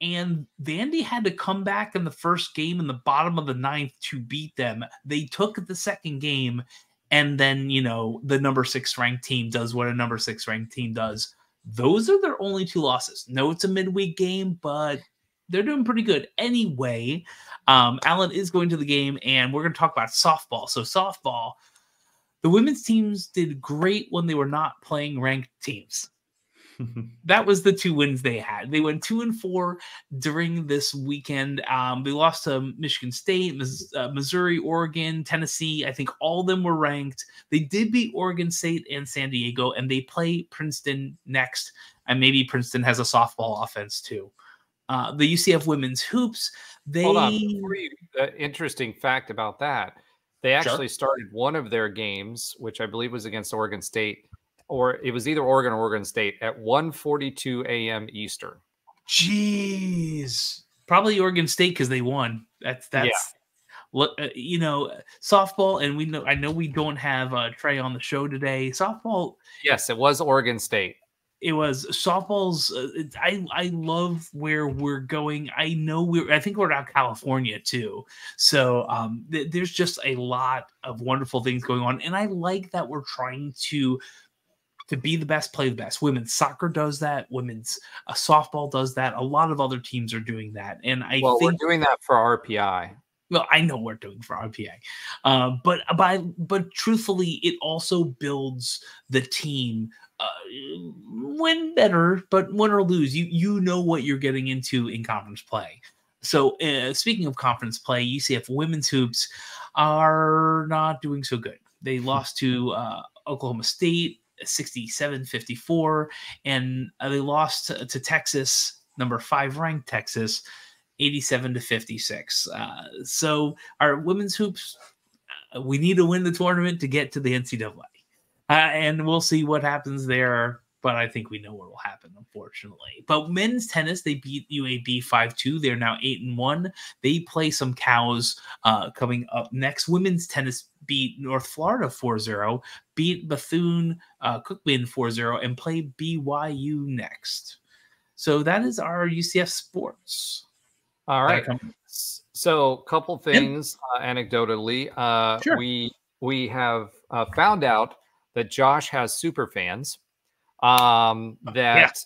And Vandy had to come back in the first game in the bottom of the ninth to beat them. They took the second game, and then, you know, the number 6 ranked team does what a number 6 ranked team does. Those are their only 2 losses. No, it's a midweek game, but they're doing pretty good. Anyway, Alan is going to the game, and we're going to talk about softball. So softball, the women's teams did great when they were not playing ranked teams. That was the 2 wins they had. They went 2-4 during this weekend. They lost to Michigan State, Missouri, Oregon, Tennessee. I think all of them were ranked. They did beat Oregon State and San Diego, and they play Princeton next. And maybe Princeton has a softball offense too. The UCF women's hoops. Hold on. Interesting fact about that. They actually started one of their games, which I believe was against Oregon State, or it was either Oregon or Oregon State, at 1:42 a.m. Eastern. Jeez. Probably Oregon State because they won. That's you know, softball, and I know we don't have Trey on the show today. Softball. Yes, it was Oregon State. It was softball's. I love where we're going. I think we're out of California too. So there's just a lot of wonderful things going on, and I like that we're trying to be the best, play the best. Women's soccer does that. Women's softball does that. A lot of other teams are doing that, and I think we're doing that for RPI. Well, I know we're doing for RPI, but truthfully, it also builds the team. Win better, but win or lose, you know what you're getting into in conference play. So speaking of conference play, UCF women's hoops are not doing so good. They lost to Oklahoma State 67-54, and they lost to Texas, number 5 ranked Texas, 87-56. So our women's hoops, we need to win the tournament to get to the NCAA. And we'll see what happens there, but I think we know what will happen, unfortunately. But men's tennis, they beat UAB 5-2. They're now 8-1. They play some cows coming up next. Women's tennis beat North Florida 4-0, beat Bethune-Cookman 4-0, and play BYU next. So that is our UCF Sports. All right. So a couple things anecdotally. Sure. We have found out that Josh has super fans that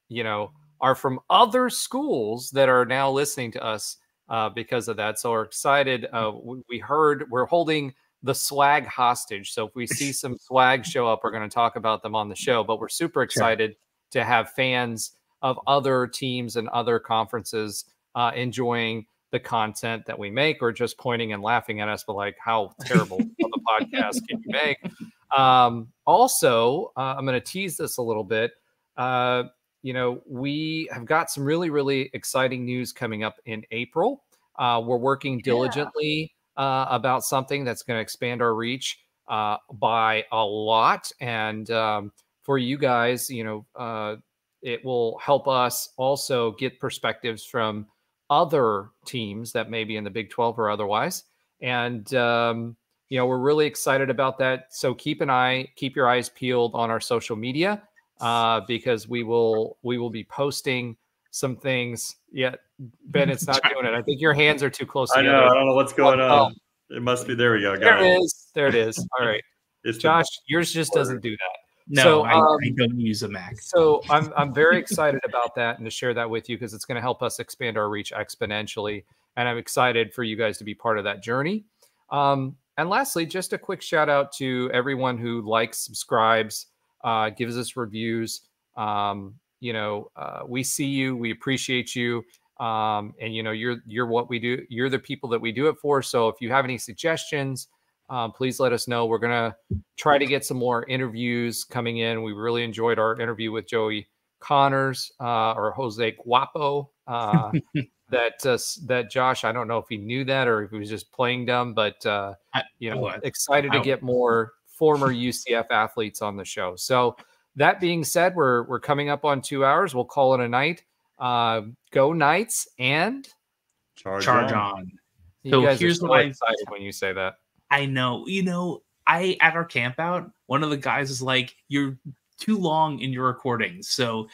you know, are from other schools that are now listening to us because of that. So we're excited. We're holding the swag hostage. So if we see some swag show up, we're going to talk about them on the show. But we're super excited to have fans of other teams and other conferences enjoying the content that we make, or just pointing and laughing at us, but like, how terrible of a podcast can you make? Also, I'm going to tease this a little bit. You know, we have got some really, really exciting news coming up in April. We're working diligently about something that's going to expand our reach by a lot. And for you guys, you know, it will help us also get perspectives from other teams that may be in the Big 12 or otherwise. And, you know, we're really excited about that. So keep your eyes peeled on our social media because we will be posting some things. Yeah, Ben, it's not doing it. I think your hands are too close together. I don't know what's going on. It must be. There we go. There it is. All right. Josh, yours just doesn't do that. No, so, I don't use a Mac. So I'm very excited about that and to share that with you because it's going to help us expand our reach exponentially. And I'm excited for you guys to be part of that journey. And lastly, just a quick shout out to everyone who likes, subscribes, gives us reviews. You know, we see you, we appreciate you. And you know, you're what we do. You're the people that we do it for. So if you have any suggestions, please let us know. We're going to try to get some more interviews coming in. We really enjoyed our interview with Joey Connors or Jose Guapo. That Josh, I don't know if he knew that or if he was just playing dumb, but excited to get more former UCF athletes on the show. So that being said, we're coming up on 2 hours. We'll call it a night. Go Knights and charge on. You guys here's are so excited when you say that. I know. At our camp out, one of the guys is like, "You're too long in your recordings." So